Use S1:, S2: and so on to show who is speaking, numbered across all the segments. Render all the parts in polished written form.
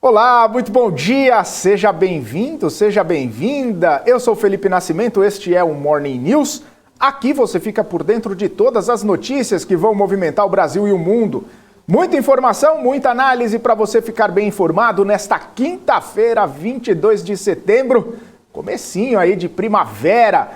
S1: Olá, muito bom dia, seja bem-vindo, seja bem-vinda. Eu sou Felipe Nascimento, este é o Morning News. Aqui você fica por dentro de todas as notícias que vão movimentar o Brasil e o mundo. Muita informação, muita análise para você ficar bem informado nesta quinta-feira, 22 de setembro, comecinho aí de primavera.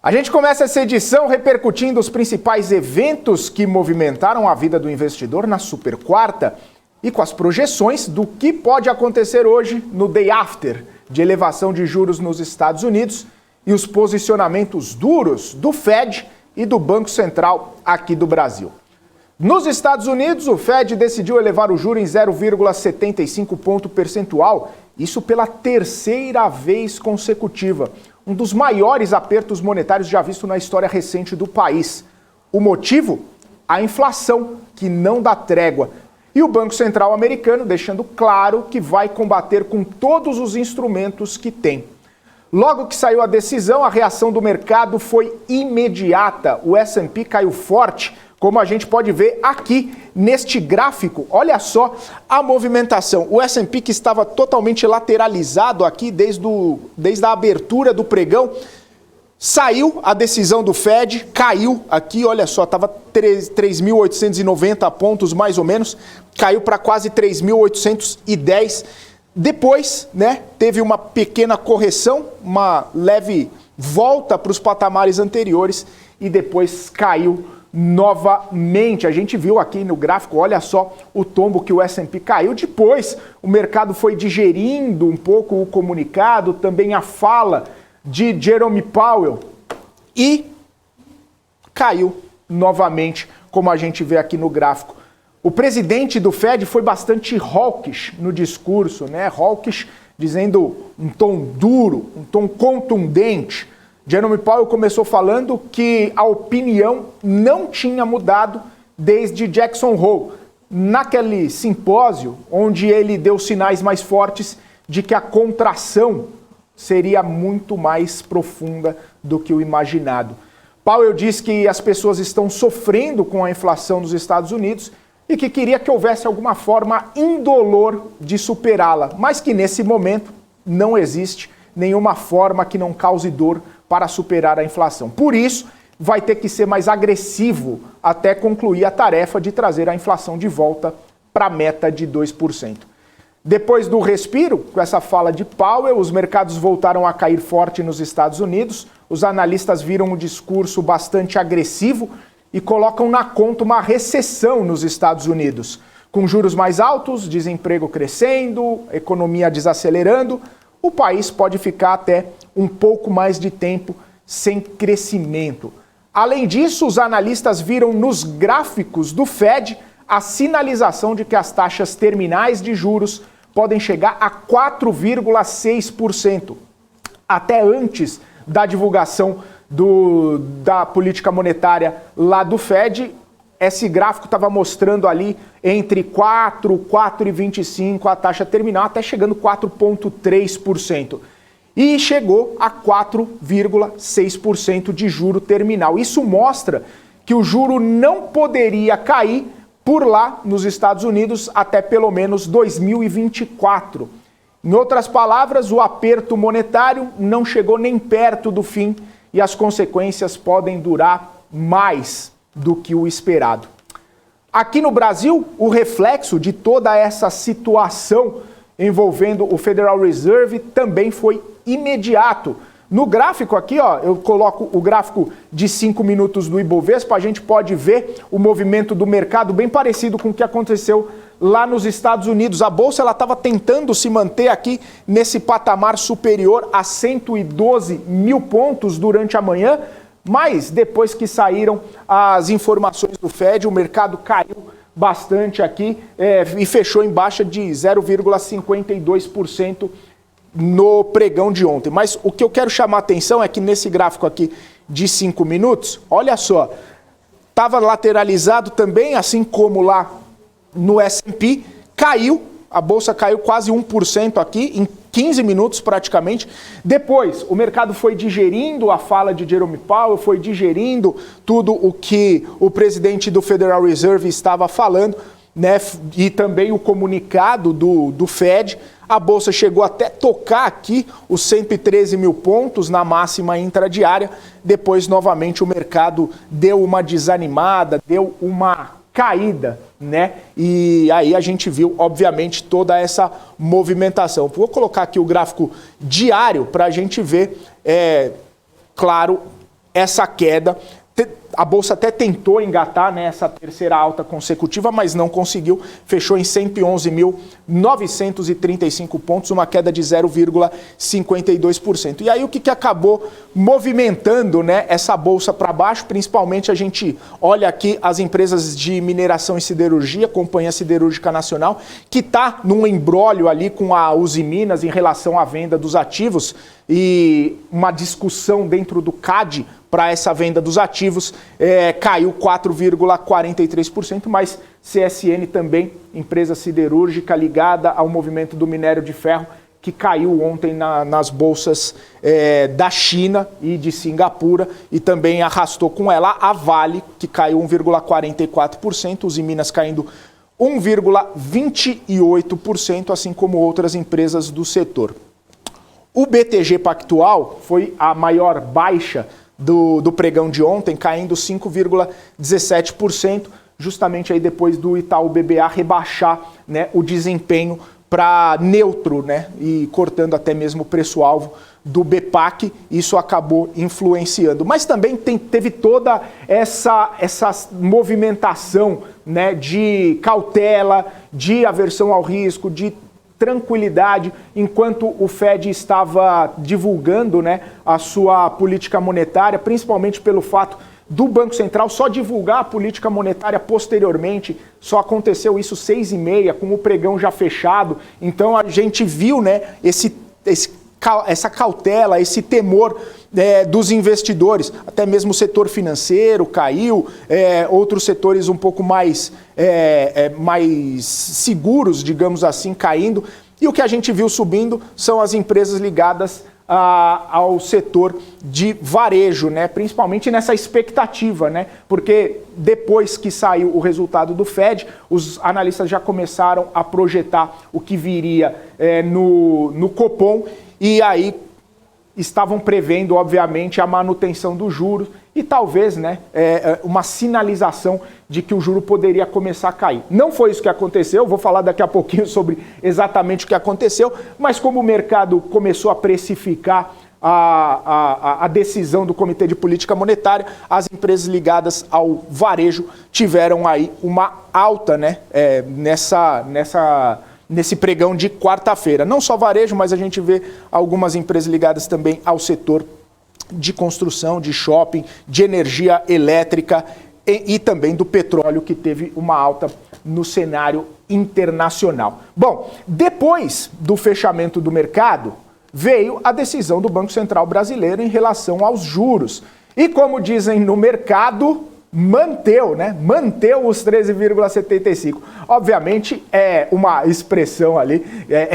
S1: A gente começa essa edição repercutindo os principais eventos que movimentaram a vida do investidor na super quarta e com as projeções do que pode acontecer hoje no day after de elevação de juros nos Estados Unidos e os posicionamentos duros do Fed e do Banco Central aqui do Brasil. Nos Estados Unidos, o Fed decidiu elevar o juro em 0,75 ponto percentual, isso pela terceira vez consecutiva, um dos maiores apertos monetários já visto na história recente do país. O motivo? A inflação, que não dá trégua. E o Banco Central americano deixando claro que vai combater com todos os instrumentos que tem. Logo que saiu a decisão, a reação do mercado foi imediata. O S&P caiu forte, como a gente pode ver aqui neste gráfico. Olha só a movimentação. O S&P, que estava totalmente lateralizado aqui desde a abertura do pregão, saiu a decisão do Fed, caiu aqui, olha só, estava 3.890 pontos mais ou menos, caiu para quase 3.810. Depois, teve uma pequena correção, uma leve volta para os patamares anteriores e depois caiu novamente. A gente viu aqui no gráfico, olha só o tombo que o S&P caiu. Depois, o mercado foi digerindo um pouco o comunicado, também a fala de Jerome Powell e caiu novamente, como a gente vê aqui no gráfico. O presidente do Fed foi bastante hawkish no discurso, hawkish dizendo um tom duro, um tom contundente. Jerome Powell começou falando que a opinião não tinha mudado desde Jackson Hole, naquele simpósio onde ele deu sinais mais fortes de que a contração seria muito mais profunda do que o imaginado. Powell diz que as pessoas estão sofrendo com a inflação nos Estados Unidos e que queria que houvesse alguma forma indolor de superá-la, mas que nesse momento não existe nenhuma forma que não cause dor para superar a inflação. Por isso, vai ter que ser mais agressivo até concluir a tarefa de trazer a inflação de volta para a meta de 2%. Depois do respiro, com essa fala de Powell, os mercados voltaram a cair forte nos Estados Unidos. Os analistas viram um discurso bastante agressivo e colocam na conta uma recessão nos Estados Unidos. Com juros mais altos, desemprego crescendo, economia desacelerando, o país pode ficar até um pouco mais de tempo sem crescimento. Além disso, os analistas viram nos gráficos do Fed a sinalização de que as taxas terminais de juros podem chegar a 4,6%. Até antes da divulgação da política monetária lá do Fed, esse gráfico estava mostrando ali entre 4, 4,25 a taxa terminal, até chegando 4,3%. E chegou a 4,6% de juro terminal. Isso mostra que o juro não poderia cair por lá nos Estados Unidos até pelo menos 2024. Em outras palavras, o aperto monetário não chegou nem perto do fim e as consequências podem durar mais do que o esperado. Aqui no Brasil, o reflexo de toda essa situação envolvendo o Federal Reserve também foi imediato. No gráfico aqui, eu coloco o gráfico de 5 minutos do Ibovespa, a gente pode ver o movimento do mercado bem parecido com o que aconteceu lá nos Estados Unidos. A Bolsa estava tentando se manter aqui nesse patamar superior a 112 mil pontos durante a manhã, mas depois que saíram as informações do Fed, o mercado caiu bastante aqui e fechou em baixa de 0,52% no pregão de ontem. Mas o que eu quero chamar a atenção é que nesse gráfico aqui de 5 minutos, olha só, estava lateralizado também, assim como lá no S&P, caiu, a bolsa caiu quase 1% aqui, em 15 minutos praticamente. Depois, o mercado foi digerindo a fala de Jerome Powell, foi digerindo tudo o que o presidente do Federal Reserve estava falando. né, e também o comunicado do Fed, a Bolsa chegou até tocar aqui os 113 mil pontos na máxima intradiária, depois novamente o mercado deu uma desanimada, deu uma caída, né? E aí a gente viu, obviamente, toda essa movimentação. Vou colocar aqui o gráfico diário para a gente ver, claro, essa queda. A Bolsa até tentou engatar nessa terceira alta consecutiva, mas não conseguiu. Fechou em 111.935 pontos, uma queda de 0,52%. E aí o que acabou movimentando, né, essa Bolsa para baixo? Principalmente a gente olha aqui as empresas de mineração e siderurgia, Companhia Siderúrgica Nacional, que está num imbróglio ali com a Uzi Minas em relação à venda dos ativos e uma discussão dentro do CAD para essa venda dos ativos, caiu 4,43%, mas CSN também, empresa siderúrgica ligada ao movimento do minério de ferro, que caiu ontem nas bolsas da China e de Singapura e também arrastou com ela a Vale, que caiu 1,44%, Uzi Minas caindo 1,28%, assim como outras empresas do setor. O BTG Pactual foi a maior baixa do pregão de ontem, caindo 5,17%, justamente aí depois do Itaú BBA rebaixar, né, o desempenho para neutro, né, e cortando até mesmo o preço-alvo do BPAC, isso acabou influenciando. Mas também teve toda essa movimentação, né, de cautela, de aversão ao risco, de tranquilidade, enquanto o Fed estava divulgando, né, a sua política monetária, principalmente pelo fato do Banco Central só divulgar a política monetária posteriormente, só aconteceu isso 6h30, com o pregão já fechado. Então a gente viu, né, essa cautela, esse temor dos investidores, até mesmo o setor financeiro caiu, outros setores um pouco mais seguros, digamos assim, caindo. E o que a gente viu subindo são as empresas ligadas ao setor de varejo, né? Principalmente nessa expectativa, né? Porque depois que saiu o resultado do Fed, os analistas já começaram a projetar o que viria no Copom, e aí estavam prevendo, obviamente, a manutenção dos juros e talvez, né, uma sinalização de que o juro poderia começar a cair. Não foi isso que aconteceu, vou falar daqui a pouquinho sobre exatamente o que aconteceu, mas como o mercado começou a precificar a decisão do Comitê de Política Monetária, as empresas ligadas ao varejo tiveram aí uma alta, né, nesse pregão de quarta-feira. Não só varejo, mas a gente vê algumas empresas ligadas também ao setor de construção, de shopping, de energia elétrica e também do petróleo, que teve uma alta no cenário internacional. Bom, depois do fechamento do mercado, veio a decisão do Banco Central brasileiro em relação aos juros. E como dizem no mercado, manteve os 13,75. Obviamente é uma expressão ali,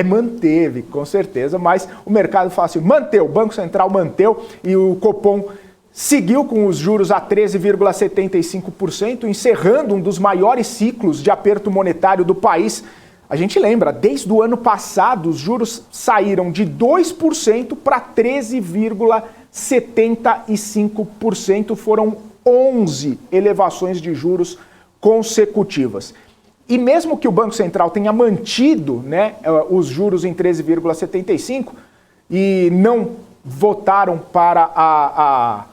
S1: manteve, com certeza, mas o mercado fala assim, manteve, o Banco Central manteve e o Copom seguiu com os juros a 13,75%, encerrando um dos maiores ciclos de aperto monetário do país. A gente lembra, desde o ano passado, os juros saíram de 2% para 13,75%, foram 11 elevações de juros consecutivas. E mesmo que o Banco Central tenha mantido, né, os juros em 13,75 e não votaram para a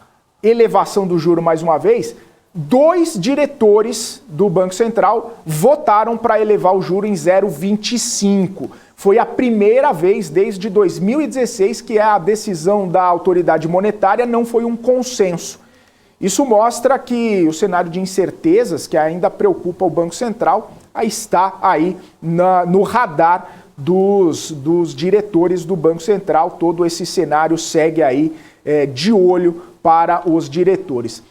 S1: elevação do juro mais uma vez, 2 diretores do Banco Central votaram para elevar o juro em 0,25. Foi a primeira vez desde 2016 que a decisão da autoridade monetária não foi um consenso. Isso mostra que o cenário de incertezas que ainda preocupa o Banco Central está aí no radar dos diretores do Banco Central. Todo esse cenário segue aí de olho para os diretores.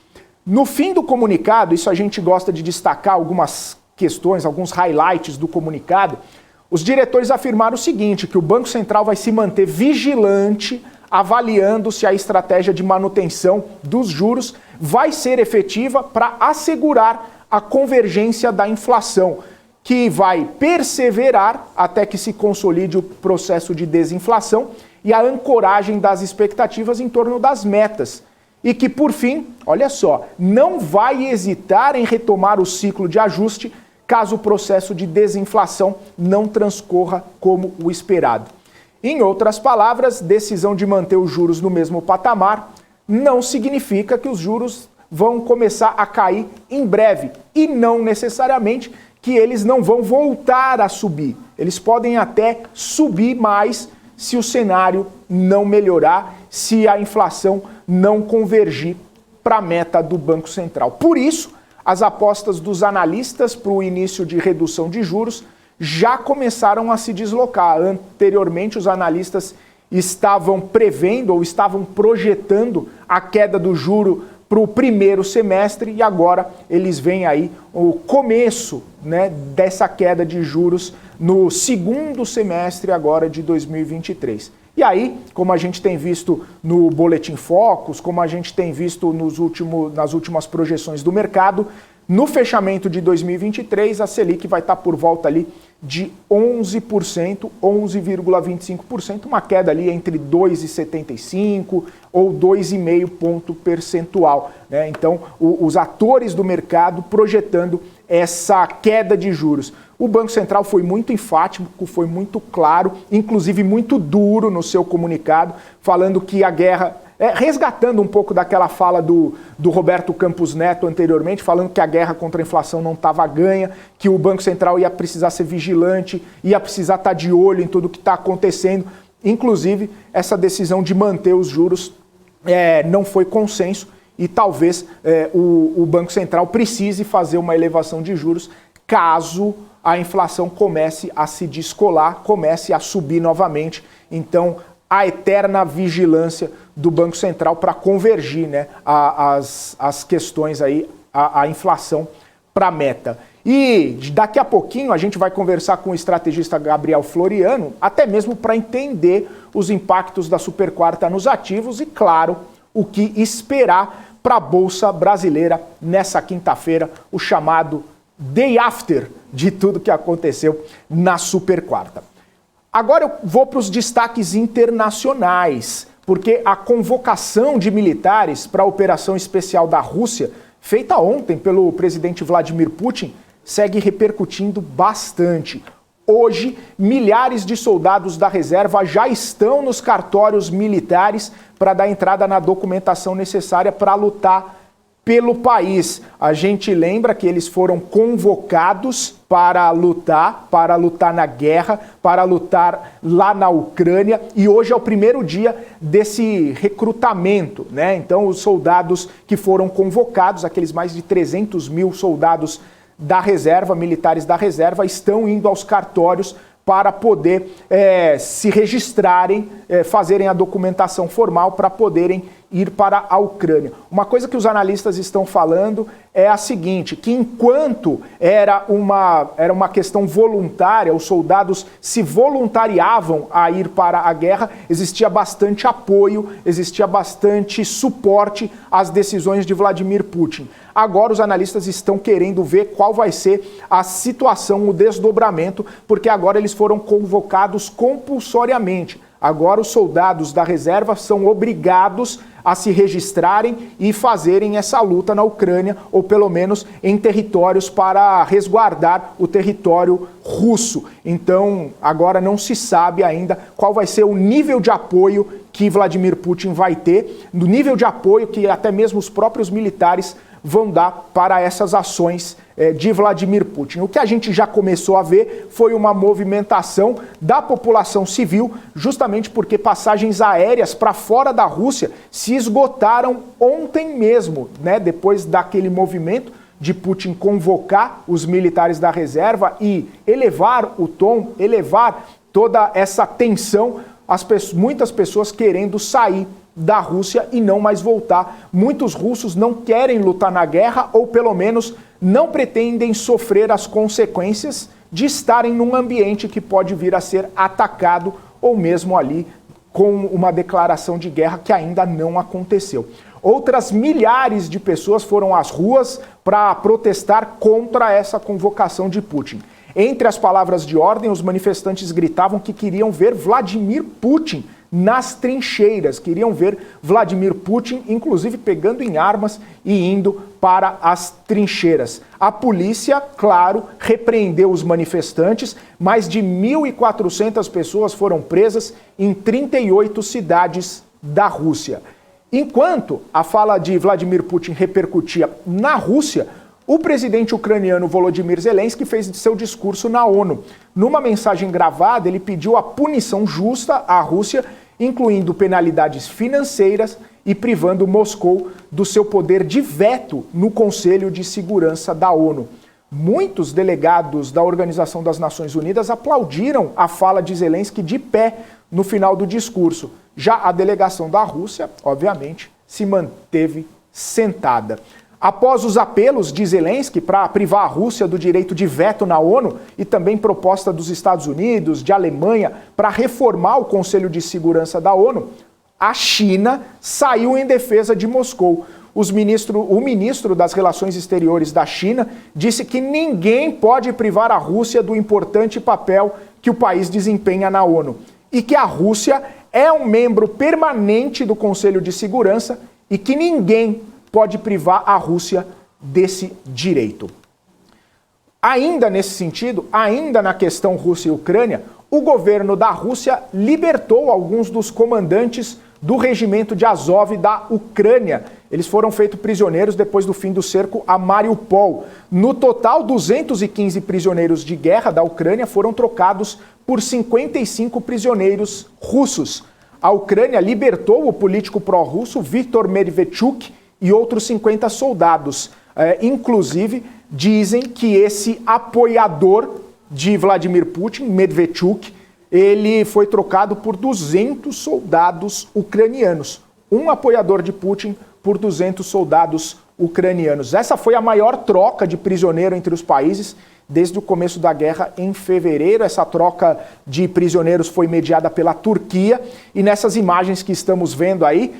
S1: No fim do comunicado, isso a gente gosta de destacar algumas questões, alguns highlights do comunicado. Os diretores afirmaram o seguinte, que o Banco Central vai se manter vigilante, avaliando se a estratégia de manutenção dos juros vai ser efetiva para assegurar a convergência da inflação. que vai perseverar até que se consolide o processo de desinflação e a ancoragem das expectativas em torno das metas. E que, por fim, olha só, não vai hesitar em retomar o ciclo de ajuste caso o processo de desinflação não transcorra como o esperado. Em outras palavras, decisão de manter os juros no mesmo patamar não significa que os juros vão começar a cair em breve e não necessariamente que eles não vão voltar a subir. Eles podem até subir mais se o cenário não melhorar, se a inflação não convergir para a meta do Banco Central. Por isso, as apostas dos analistas para o início de redução de juros já começaram a se deslocar. Anteriormente, os analistas estavam prevendo ou estavam projetando a queda do juro para o primeiro semestre e agora eles veem aí o começo, né, dessa queda de juros no segundo semestre agora de 2023. E aí, como a gente tem visto no Boletim Focus, como a gente tem visto nas últimas projeções do mercado, no fechamento de 2023, a Selic vai estar por volta ali de 11%, 11,25%, uma queda ali entre 2,75% ou 2,5 ponto percentual, né? Então, os atores do mercado projetando essa queda de juros. O Banco Central foi muito enfático, foi muito claro, inclusive muito duro no seu comunicado, falando que a guerra... resgatando um pouco daquela fala do Roberto Campos Neto anteriormente, falando que a guerra contra a inflação não estava ganha, que o Banco Central ia precisar ser vigilante, ia precisar estar de olho em tudo que está acontecendo. Inclusive, essa decisão de manter os juros não foi consenso e talvez o Banco Central precise fazer uma elevação de juros caso a inflação comece a se descolar, comece a subir novamente. Então, a eterna vigilância do Banco Central para convergir, né, as questões aí, a inflação para a meta. E daqui a pouquinho a gente vai conversar com o estrategista Gabriel Floriano, até mesmo para entender os impactos da super quarta nos ativos e, claro, o que esperar para a Bolsa Brasileira nessa quinta-feira, o chamado Day After de tudo que aconteceu na super quarta. Agora eu vou para os destaques internacionais, porque a convocação de militares para a operação especial da Rússia, feita ontem pelo presidente Vladimir Putin, segue repercutindo bastante. Hoje, milhares de soldados da reserva já estão nos cartórios militares para dar entrada na documentação necessária para lutar pelo país. A gente lembra que eles foram convocados para lutar na guerra, para lutar lá na Ucrânia, e hoje é o primeiro dia desse recrutamento, né? Então, os soldados que foram convocados, aqueles mais de 300 mil soldados da reserva, militares da reserva, estão indo aos cartórios para poder se registrarem, fazerem a documentação formal para poderem ir para a Ucrânia. Uma coisa que os analistas estão falando é a seguinte, que enquanto era uma questão voluntária, os soldados se voluntariavam a ir para a guerra, existia bastante apoio, existia bastante suporte às decisões de Vladimir Putin. Agora os analistas estão querendo ver qual vai ser a situação, o desdobramento, porque agora eles foram convocados compulsoriamente. Agora os soldados da reserva são obrigados a se registrarem e fazerem essa luta na Ucrânia, ou pelo menos em territórios para resguardar o território russo. Então, agora não se sabe ainda qual vai ser o nível de apoio que Vladimir Putin vai ter, no nível de apoio que até mesmo os próprios militares vão dar para essas ações de Vladimir Putin. O que a gente já começou a ver foi uma movimentação da população civil, justamente porque passagens aéreas para fora da Rússia se esgotaram ontem mesmo, né? Depois daquele movimento de Putin convocar os militares da reserva e elevar o tom, elevar toda essa tensão, muitas pessoas querendo sair da Rússia e não mais voltar. Muitos russos não querem lutar na guerra ou pelo menos não pretendem sofrer as consequências de estarem num ambiente que pode vir a ser atacado ou mesmo ali com uma declaração de guerra que ainda não aconteceu. Outras milhares de pessoas foram às ruas para protestar contra essa convocação de Putin. Entre as palavras de ordem, os manifestantes gritavam que queriam ver Vladimir Putin nas trincheiras, queriam ver Vladimir Putin, inclusive pegando em armas e indo para as trincheiras. A polícia, claro, repreendeu os manifestantes, mais de 1.400 pessoas foram presas em 38 cidades da Rússia. Enquanto a fala de Vladimir Putin repercutia na Rússia, o presidente ucraniano Volodymyr Zelensky fez seu discurso na ONU. Numa mensagem gravada, ele pediu a punição justa à Rússia, incluindo penalidades financeiras e privando Moscou do seu poder de veto no Conselho de Segurança da ONU. Muitos delegados da Organização das Nações Unidas aplaudiram a fala de Zelensky de pé no final do discurso. Já a delegação da Rússia, obviamente, se manteve sentada. Após os apelos de Zelensky para privar a Rússia do direito de veto na ONU e também proposta dos Estados Unidos, de Alemanha, para reformar o Conselho de Segurança da ONU, a China saiu em defesa de Moscou. O ministro das Relações Exteriores da China disse que ninguém pode privar a Rússia do importante papel que o país desempenha na ONU e que a Rússia é um membro permanente do Conselho de Segurança e que ninguém pode privar a Rússia desse direito. Ainda nesse sentido, ainda na questão Rússia e Ucrânia, o governo da Rússia libertou alguns dos comandantes do regimento de Azov da Ucrânia. Eles foram feitos prisioneiros depois do fim do cerco a Mariupol. No total, 215 prisioneiros de guerra da Ucrânia foram trocados por 55 prisioneiros russos. A Ucrânia libertou o político pró-russo Viktor Medvedchuk e outros 50 soldados. Inclusive, dizem que esse apoiador de Vladimir Putin, Medvedchuk, ele foi trocado por 200 soldados ucranianos. Um apoiador de Putin por 200 soldados ucranianos. Essa foi a maior troca de prisioneiro entre os países desde o começo da guerra em fevereiro. Essa troca de prisioneiros foi mediada pela Turquia e nessas imagens que estamos vendo aí,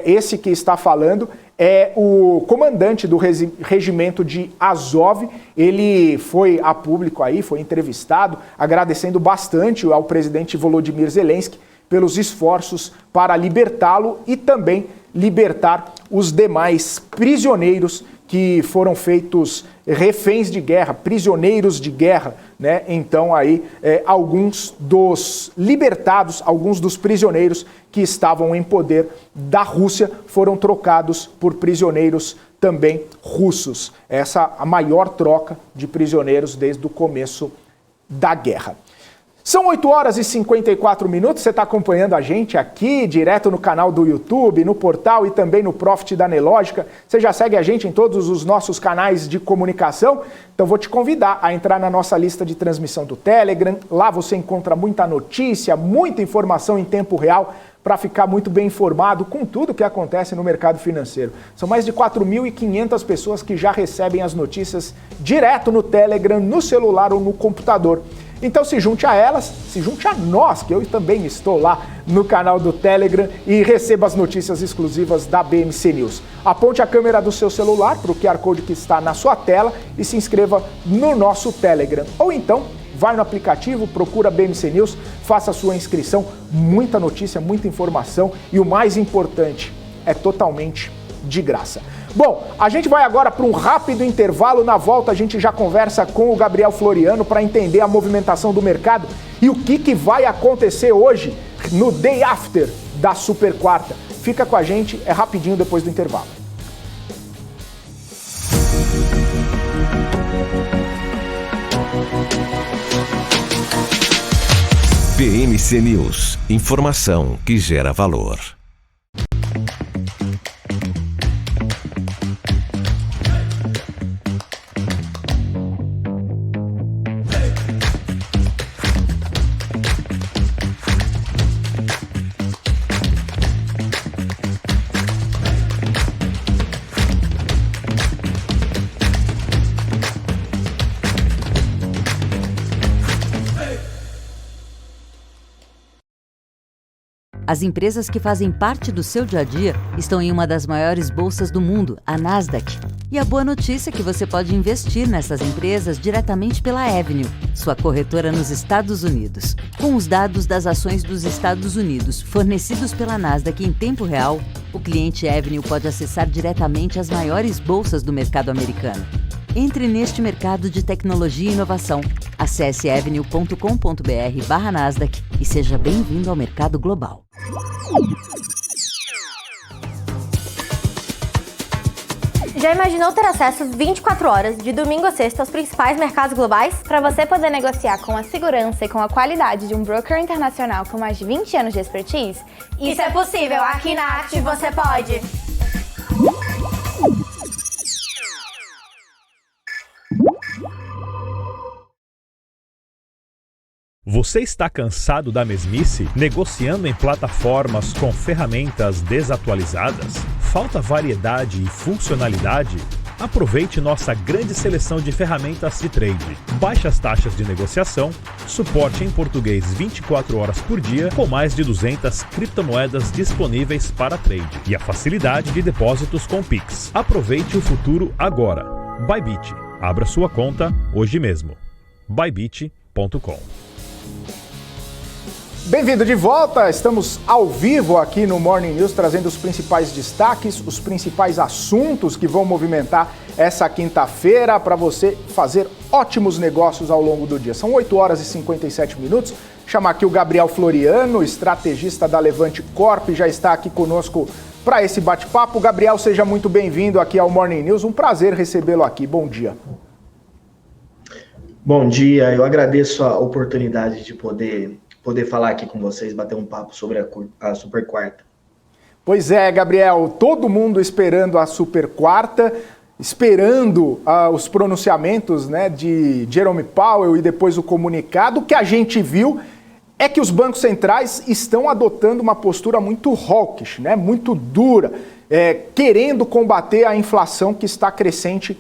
S1: esse que está falando é o comandante do regimento de Azov. Ele foi a público aí, foi entrevistado, agradecendo bastante ao presidente Volodymyr Zelensky pelos esforços para libertá-lo e também libertar os demais prisioneiros que foram feitos reféns de guerra, prisioneiros de guerra, né? Então aí alguns dos libertados, alguns dos prisioneiros que estavam em poder da Rússia foram trocados por prisioneiros também russos. Essa é a maior troca de prisioneiros desde o começo da guerra. São 8 horas e 54 minutos, você está acompanhando a gente aqui, direto no canal do YouTube, no portal e também no Profit da Nelogica. Você já segue a gente em todos os nossos canais de comunicação? Então vou te convidar a entrar na nossa lista de transmissão do Telegram. Lá você encontra muita notícia, muita informação em tempo real para ficar muito bem informado com tudo que acontece no mercado financeiro. São mais de 4.500 pessoas que já recebem as notícias direto no Telegram, no celular ou no computador. Então se junte a elas, se junte a nós, que eu também estou lá no canal do Telegram e receba as notícias exclusivas da BMC News. Aponte a câmera do seu celular para o QR Code que está na sua tela e se inscreva no nosso Telegram. Ou então, vai no aplicativo, procura BMC News, faça a sua inscrição, muita notícia, muita informação e o mais importante, é totalmente de graça. Bom, a gente vai agora para um rápido intervalo. Na volta a gente já conversa com o Gabriel Floriano para entender a movimentação do mercado e o que vai acontecer hoje no Day After da Super Quarta. Fica com a gente, é rapidinho depois do intervalo.
S2: BMC News, informação que gera valor.
S3: As empresas que fazem parte do seu dia a dia estão em uma das maiores bolsas do mundo, a Nasdaq. E a boa notícia é que você pode investir nessas empresas diretamente pela Avenue, sua corretora nos Estados Unidos. Com os dados das ações dos Estados Unidos fornecidos pela Nasdaq em tempo real, o cliente Avenue pode acessar diretamente as maiores bolsas do mercado americano. Entre neste mercado de tecnologia e inovação. Acesse avenue.com.br/Nasdaq e seja bem-vindo ao mercado global.
S4: Já imaginou ter acesso 24 horas, de domingo a sexta, aos principais mercados globais?
S5: Para você poder negociar com a segurança e com a qualidade de um broker internacional com mais de 20 anos de expertise?
S4: Isso é possível. Aqui na Active você pode.
S6: Você está cansado da mesmice? Negociando em plataformas com ferramentas desatualizadas? Falta variedade e funcionalidade? Aproveite nossa grande seleção de ferramentas de trade. Baixas taxas de negociação, suporte em português 24 horas por dia, com mais de 200 criptomoedas disponíveis para trade e a facilidade de depósitos com Pix. Aproveite o futuro agora. Bybit. Abra sua conta hoje mesmo. Bybit.com.
S1: Bem-vindo de volta, estamos ao vivo aqui no Morning News trazendo os principais destaques, os principais assuntos que vão movimentar essa quinta-feira para você fazer ótimos negócios ao longo do dia. São 8 horas e 57 minutos. Chamar aqui o Gabriel Floriano, estrategista da Levante Corp, já está aqui conosco para esse bate-papo. Gabriel, seja muito bem-vindo aqui ao Morning News, um prazer recebê-lo aqui. Bom dia.
S7: Bom dia, eu agradeço a oportunidade de poder falar aqui com vocês, bater um papo sobre a Super Quarta.
S1: Pois é, Gabriel, todo mundo esperando a Super Quarta, esperando os pronunciamentos, né, de Jerome Powell e depois o comunicado. O que a gente viu é que os bancos centrais estão adotando uma postura muito hawkish, né, muito dura, querendo combater a inflação que está crescente,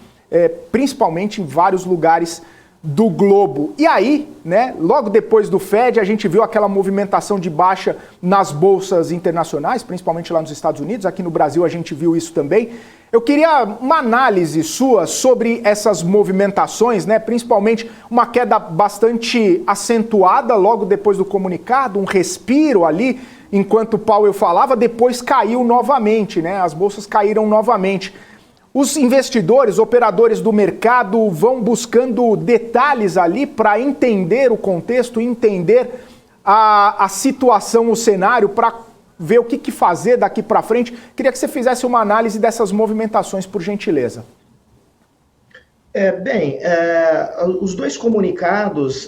S1: principalmente em vários lugares do globo. E aí, né, logo depois do Fed, a gente viu aquela movimentação de baixa nas bolsas internacionais, principalmente lá nos Estados Unidos. Aqui no Brasil a gente viu isso também. Eu queria uma análise sua sobre essas movimentações, né, principalmente uma queda bastante acentuada logo depois do comunicado, um respiro ali, enquanto o Powell falava, depois caiu novamente, né, as bolsas caíram novamente. Os investidores, operadores do mercado vão buscando detalhes ali para entender o contexto, entender a situação, o cenário, para ver o que fazer daqui para frente. Queria que você fizesse uma análise dessas movimentações, por gentileza.
S7: Os dois comunicados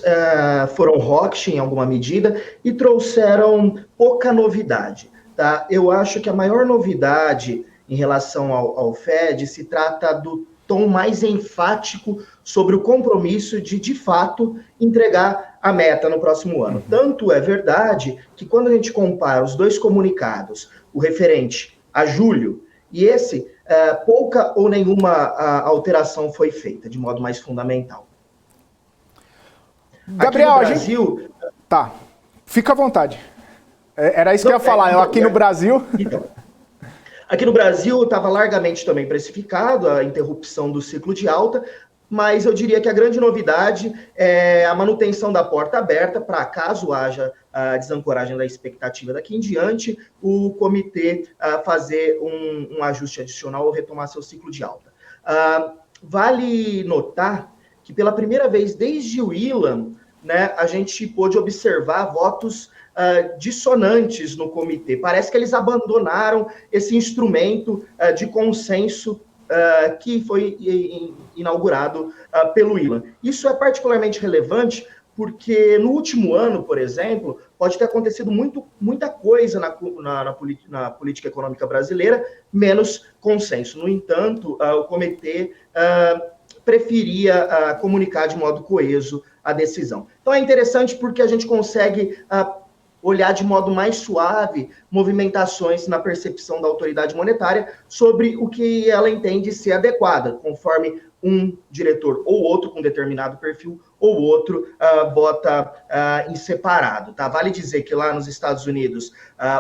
S7: foram hawkish em alguma medida e trouxeram pouca novidade. Tá? Eu acho que a maior novidade em relação ao Fed, se trata do tom mais enfático sobre o compromisso de fato, entregar a meta no próximo ano. Tanto é verdade que quando a gente compara os dois comunicados, o referente a julho e esse, pouca ou nenhuma alteração foi feita, de modo mais fundamental.
S1: Gabriel,
S7: aqui no Brasil...
S1: Tá, fica à vontade. Era isso que eu ia falar, aqui no Brasil...
S7: Aqui no Brasil estava largamente também precificado a interrupção do ciclo de alta, mas eu diria que a grande novidade é a manutenção da porta aberta para, caso haja a desancoragem da expectativa daqui em diante, o comitê fazer um ajuste adicional ou retomar seu ciclo de alta. Vale notar que pela primeira vez desde o Ilan, né, a gente pôde observar votos dissonantes no comitê. Parece que eles abandonaram esse instrumento de consenso que foi inaugurado pelo Ilan. Isso é particularmente relevante porque no último ano, por exemplo, pode ter acontecido muita coisa na política econômica brasileira, menos consenso. No entanto, o comitê preferia comunicar de modo coeso a decisão. Então é interessante porque a gente consegue olhar de modo mais suave movimentações na percepção da autoridade monetária sobre o que ela entende ser adequada, conforme um diretor ou outro com determinado perfil, ou outro vota em separado. Tá? Vale dizer que lá nos Estados Unidos,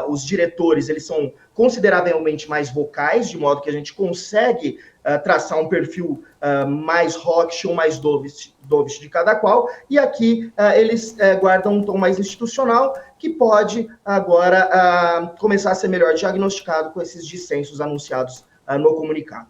S7: os diretores eles são consideravelmente mais vocais, de modo que a gente consegue traçar um perfil mais hawkish ou mais dovish de cada qual, e aqui eles guardam um tom mais institucional, que pode agora começar a ser melhor diagnosticado com esses dissensos anunciados no comunicado.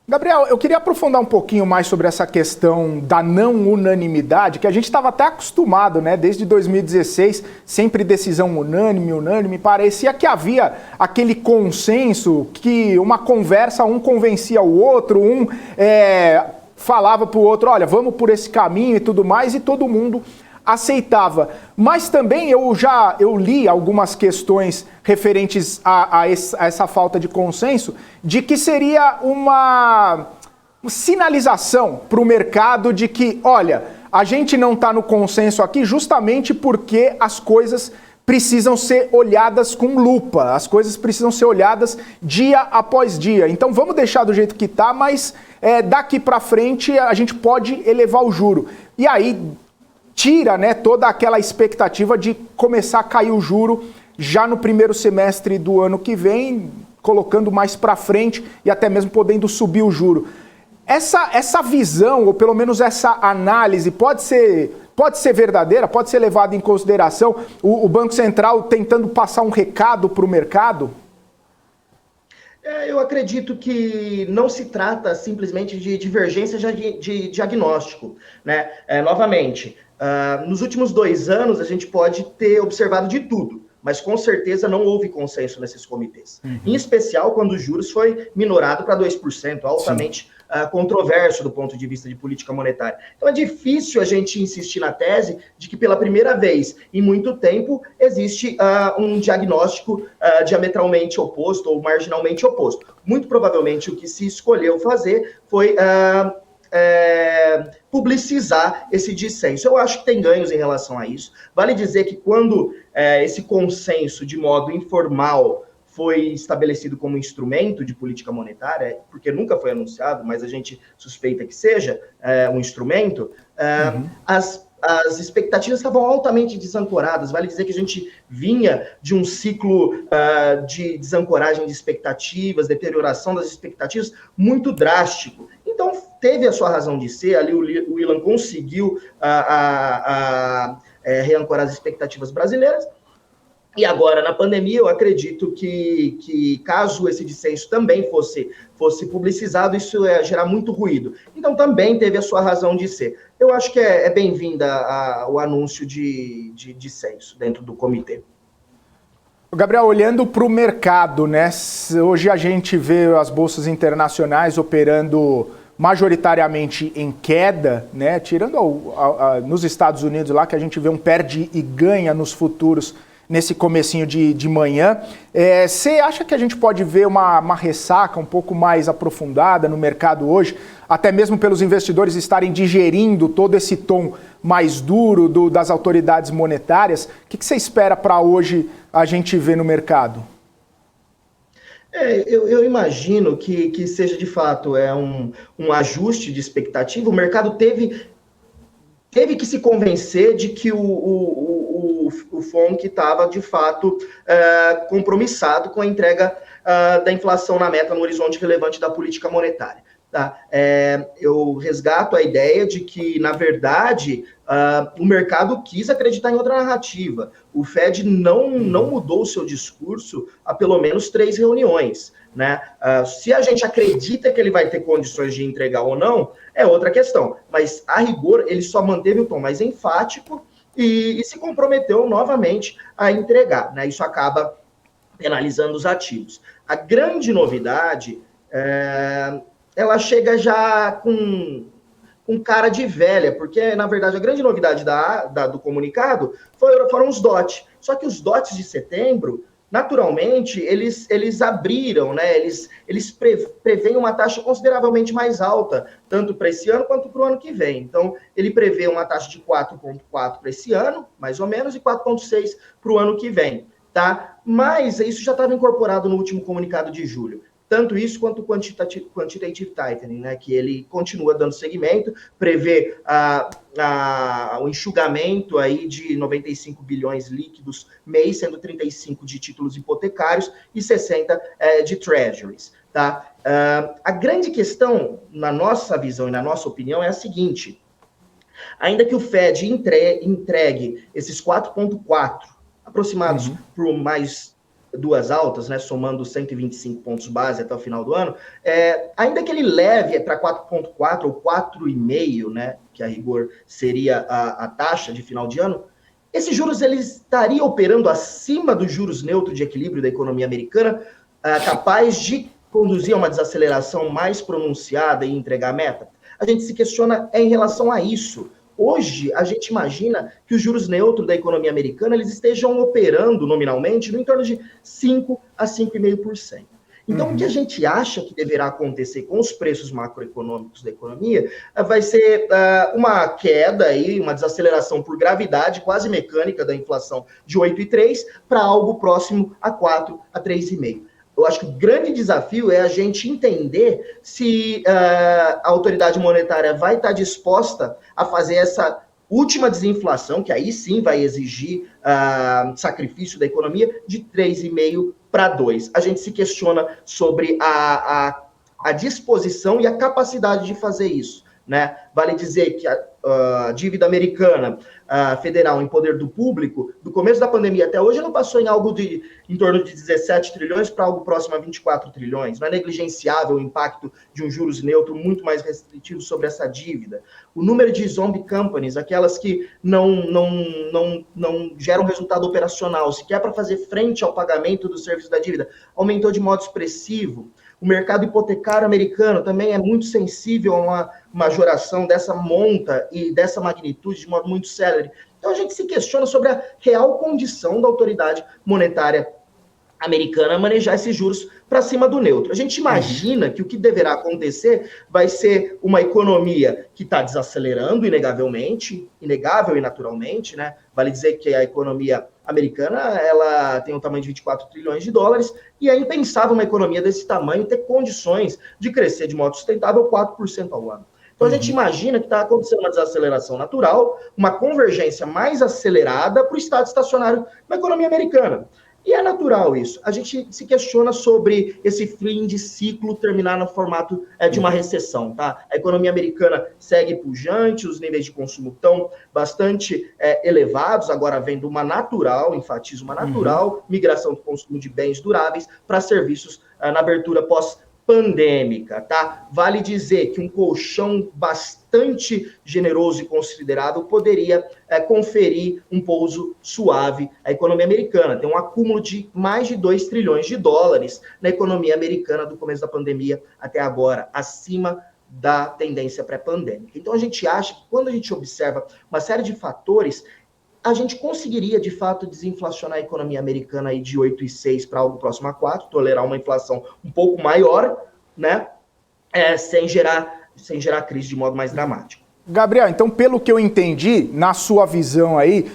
S1: Gabriel, eu queria aprofundar um pouquinho mais sobre essa questão da não unanimidade, que a gente estava até acostumado, né? Desde 2016, sempre decisão unânime, parecia que havia aquele consenso, que uma conversa, um convencia o outro, falava para o outro, olha, vamos por esse caminho e tudo mais, e todo mundo aceitava. Mas também eu li algumas questões referentes a essa falta de consenso, de que seria uma sinalização para o mercado de que, olha, a gente não está no consenso aqui justamente porque as coisas precisam ser olhadas com lupa, as coisas precisam ser olhadas dia após dia. Então vamos deixar do jeito que está, mas daqui para frente a gente pode elevar o juro. E aí tira, né, toda aquela expectativa de começar a cair o juro já no primeiro semestre do ano que vem, colocando mais para frente e até mesmo podendo subir o juro. Essa visão, ou pelo menos essa análise, pode ser verdadeira, pode ser levada em consideração, o Banco Central tentando passar um recado para o mercado?
S7: Eu acredito que não se trata simplesmente de divergência de diagnóstico, né? Novamente, nos últimos 2 anos a gente pode ter observado de tudo, mas com certeza não houve consenso nesses comitês. Em especial quando os juros foi minorado para 2%, altamente controverso do ponto de vista de política monetária. Então é difícil a gente insistir na tese de que pela primeira vez em muito tempo existe um diagnóstico diametralmente oposto ou marginalmente oposto. Muito provavelmente o que se escolheu fazer foi publicizar esse dissenso. Eu acho que tem ganhos em relação a isso. Vale dizer que quando esse consenso de modo informal foi estabelecido como instrumento de política monetária, porque nunca foi anunciado, mas a gente suspeita que seja um instrumento, as expectativas estavam altamente desancoradas. Vale dizer que a gente vinha de um ciclo de desancoragem de expectativas, deterioração das expectativas muito drástico. Então, teve a sua razão de ser, ali o Ilan conseguiu reancorar as expectativas brasileiras. E agora, na pandemia, eu acredito que caso esse dissenso também fosse publicizado, isso ia gerar muito ruído. Então, também teve a sua razão de ser. Eu acho que é bem-vinda o anúncio de dissenso dentro do comitê.
S1: Gabriel, olhando para o mercado, né? Hoje a gente vê as bolsas internacionais operando majoritariamente em queda, né? Tirando nos Estados Unidos lá, que a gente vê um perde e ganha nos futuros nesse comecinho de manhã. Você acha que a gente pode ver uma ressaca um pouco mais aprofundada no mercado hoje, até mesmo pelos investidores estarem digerindo todo esse tom mais duro das autoridades monetárias? O que você espera para hoje a gente ver no mercado?
S7: Eu imagino que seja de fato um ajuste de expectativa. O mercado teve que se convencer de que o FONC estava, de fato, compromissado com a entrega da inflação na meta no horizonte relevante da política monetária. Tá? Eu resgato a ideia de que, na verdade, o mercado quis acreditar em outra narrativa. O Fed não mudou o seu discurso há pelo menos 3 reuniões. Né? Se a gente acredita que ele vai ter condições de entregar ou não, é outra questão. Mas, a rigor, ele só manteve o tom mais enfático e se comprometeu novamente a entregar. Né? Isso acaba penalizando os ativos. A grande novidade ela chega já com cara de velha, porque, na verdade, a grande novidade do comunicado foram os DOT. Só que os DOTs de setembro, naturalmente, eles abriram, né? Eles preveem uma taxa consideravelmente mais alta, tanto para esse ano quanto para o ano que vem. Então, ele prevê uma taxa de 4,4 para esse ano, mais ou menos, e 4,6 para o ano que vem. Tá? Mas isso já estava incorporado no último comunicado de julho. tanto isso quanto o quantitative tightening, né, que ele continua dando seguimento, prevê o enxugamento aí de 95 bilhões líquidos mês, sendo 35 de títulos hipotecários e 60 de treasuries. Tá? A grande questão, na nossa visão e na nossa opinião, é a seguinte: ainda que o Fed entregue esses 4,4 aproximados por mais duas altas, né, somando 125 pontos base até o final do ano, ainda que ele leve para 4,4 ou 4,5, né, que a rigor seria a taxa de final de ano, esses juros ele estaria operando acima dos juros neutros de equilíbrio da economia americana, capaz de conduzir a uma desaceleração mais pronunciada e entregar a meta? A gente se questiona em relação a isso. Hoje, a gente imagina que os juros neutros da economia americana eles estejam operando nominalmente no entorno de 5 a 5,5%. Então, o que a gente acha que deverá acontecer com os preços macroeconômicos da economia vai ser uma queda, aí, uma desaceleração por gravidade quase mecânica da inflação de 8,3% para algo próximo a 4 a 3,5%. Eu acho que o grande desafio é a gente entender se a autoridade monetária vai estar disposta a fazer essa última desinflação, que aí sim vai exigir sacrifício da economia, de 3,5% para 2%. A gente se questiona sobre a disposição e a capacidade de fazer isso, né? Vale dizer que a dívida americana federal em poder do público, do começo da pandemia até hoje, não passou em torno de 17 trilhões para algo próximo a 24 trilhões. Não é negligenciável o impacto de um juros neutro muito mais restritivo sobre essa dívida. O número de zombie companies, aquelas que não geram resultado operacional, sequer para fazer frente ao pagamento do serviço da dívida, aumentou de modo expressivo. O mercado hipotecário americano também é muito sensível a uma majoração dessa monta e dessa magnitude de modo muito célere. Então a gente se questiona sobre a real condição da autoridade monetária americana manejar esses juros para cima do neutro. A gente imagina que o que deverá acontecer vai ser uma economia que está desacelerando inegável e naturalmente, né? Vale dizer que a economia americana ela tem um tamanho de 24 trilhões de dólares e é impensável uma economia desse tamanho ter condições de crescer de modo sustentável 4% ao ano. Então a gente imagina que está acontecendo uma desaceleração natural, uma convergência mais acelerada para o estado estacionário da economia americana. E é natural isso. A gente se questiona sobre esse fim de ciclo terminar no formato de uma recessão, tá? A economia americana segue pujante, os níveis de consumo estão bastante elevados, agora vendo uma natural, enfatizo uma natural, migração do consumo de bens duráveis para serviços na abertura pós-pandêmica, tá? Vale dizer que um colchão bastante generoso e considerável poderia conferir um pouso suave à economia americana. Tem um acúmulo de mais de 2 trilhões de dólares na economia americana do começo da pandemia até agora, acima da tendência pré-pandêmica. Então a gente acha que quando a gente observa uma série de fatores, a gente conseguiria, de fato, desinflacionar a economia americana aí de 8,6 para algo próximo a 4, tolerar uma inflação um pouco maior, né? Sem gerar crise de modo mais dramático.
S1: Gabriel, então, pelo que eu entendi, na sua visão aí,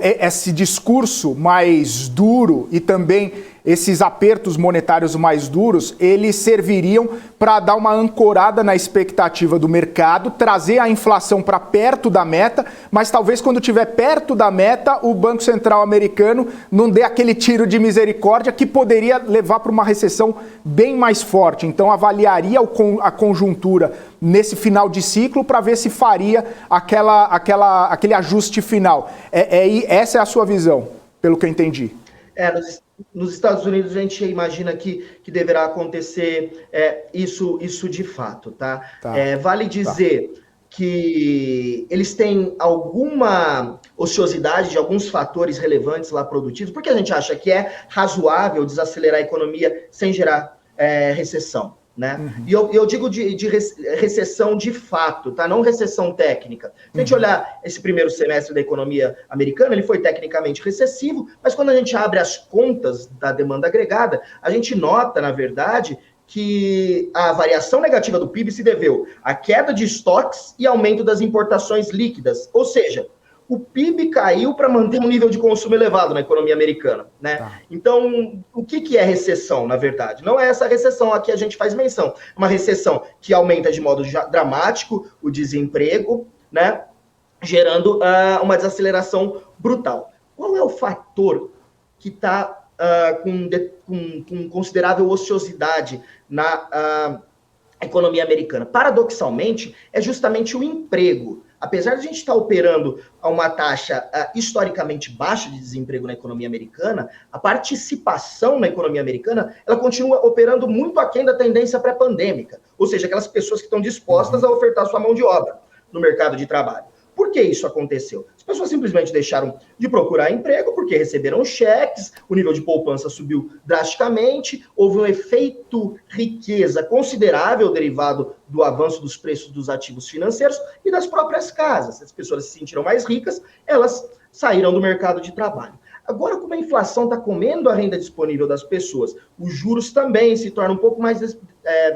S1: esse discurso mais duro e também esses apertos monetários mais duros, eles serviriam para dar uma ancorada na expectativa do mercado, trazer a inflação para perto da meta, mas talvez quando estiver perto da meta, o Banco Central americano não dê aquele tiro de misericórdia que poderia levar para uma recessão bem mais forte. Então, avaliaria a conjuntura nesse final de ciclo para ver se faria aquele ajuste final. Essa é a sua visão, pelo que eu entendi.
S7: Nos Estados Unidos, a gente imagina que deverá acontecer isso de fato, tá? Vale dizer que eles têm alguma ociosidade de alguns fatores relevantes lá produtivos, porque a gente acha que é razoável desacelerar a economia sem gerar recessão. Né? E eu digo de recessão de fato, tá? Não recessão técnica. Se a gente olhar esse primeiro semestre da economia americana, ele foi tecnicamente recessivo, mas quando a gente abre as contas da demanda agregada, a gente nota, na verdade, que a variação negativa do PIB se deveu à queda de estoques e aumento das importações líquidas. Ou seja, o PIB caiu para manter um nível de consumo elevado na economia americana, né? Tá. Então, o que é recessão, na verdade? Não é essa recessão a que a gente faz menção. É uma recessão que aumenta de modo dramático o desemprego, né? Gerando uma desaceleração brutal. Qual é o fator que está com considerável ociosidade na economia americana? Paradoxalmente, é justamente o emprego. Apesar de a gente estar operando a uma taxa historicamente baixa de desemprego na economia americana, a participação na economia americana, ela continua operando muito aquém da tendência pré-pandêmica. Ou seja, aquelas pessoas que estão dispostas a ofertar sua mão de obra no mercado de trabalho. Por que isso aconteceu? As pessoas simplesmente deixaram de procurar emprego porque receberam cheques, o nível de poupança subiu drasticamente, houve um efeito riqueza considerável derivado do avanço dos preços dos ativos financeiros e das próprias casas. As pessoas se sentiram mais ricas, elas saíram do mercado de trabalho. Agora, como a inflação está comendo a renda disponível das pessoas, os juros também se tornam um pouco mais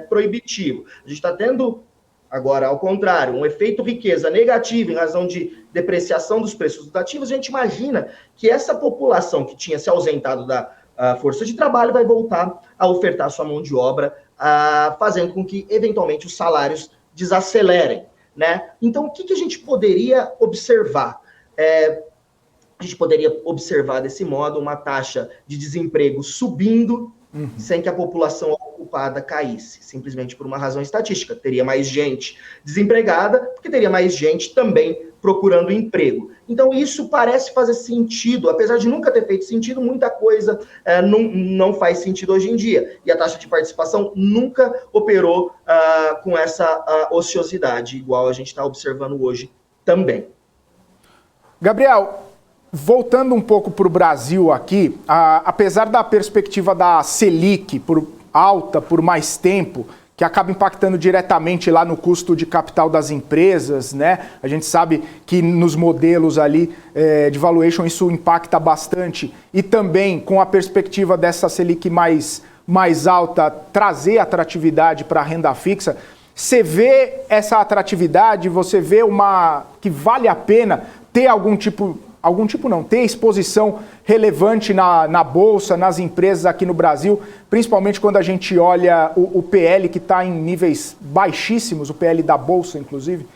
S7: proibitivo. A gente está tendo... Agora, ao contrário, um efeito riqueza negativo em razão de depreciação dos preços dos ativos, a gente imagina que essa população que tinha se ausentado da força de trabalho vai voltar a ofertar sua mão de obra, fazendo com que, eventualmente, os salários desacelerem, né? Então, o que a gente poderia observar? A gente poderia observar, desse modo, uma taxa de desemprego subindo, sem que a população ocupada caísse, simplesmente por uma razão estatística. Teria mais gente desempregada, porque teria mais gente também procurando emprego. Então, isso parece fazer sentido, apesar de nunca ter feito sentido, muita coisa não faz sentido hoje em dia. E a taxa de participação nunca operou com essa ociosidade, igual a gente está observando hoje também.
S1: Gabriel, voltando um pouco para o Brasil aqui, apesar da perspectiva da Selic alta por mais tempo, que acaba impactando diretamente lá no custo de capital das empresas, né? A gente sabe que nos modelos ali de valuation isso impacta bastante, e também com a perspectiva dessa Selic mais alta trazer atratividade para a renda fixa. Você vê essa atratividade, você vê que vale a pena ter ter exposição relevante na Bolsa, nas empresas aqui no Brasil, principalmente quando a gente olha o PL, que está em níveis baixíssimos, o PL da Bolsa, inclusive?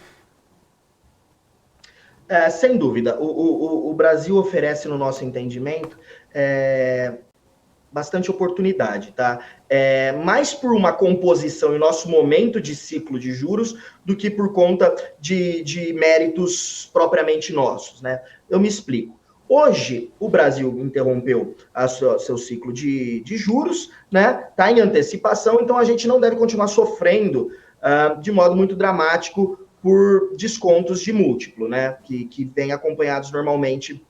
S7: Sem dúvida. O Brasil oferece, no nosso entendimento, bastante oportunidade, tá? Mais por uma composição em nosso momento de ciclo de juros do que por conta de méritos propriamente nossos, né? Eu me explico. Hoje, o Brasil interrompeu seu ciclo de juros, né? Está em antecipação, então a gente não deve continuar sofrendo de modo muito dramático por descontos de múltiplo, né? Que vem acompanhados normalmente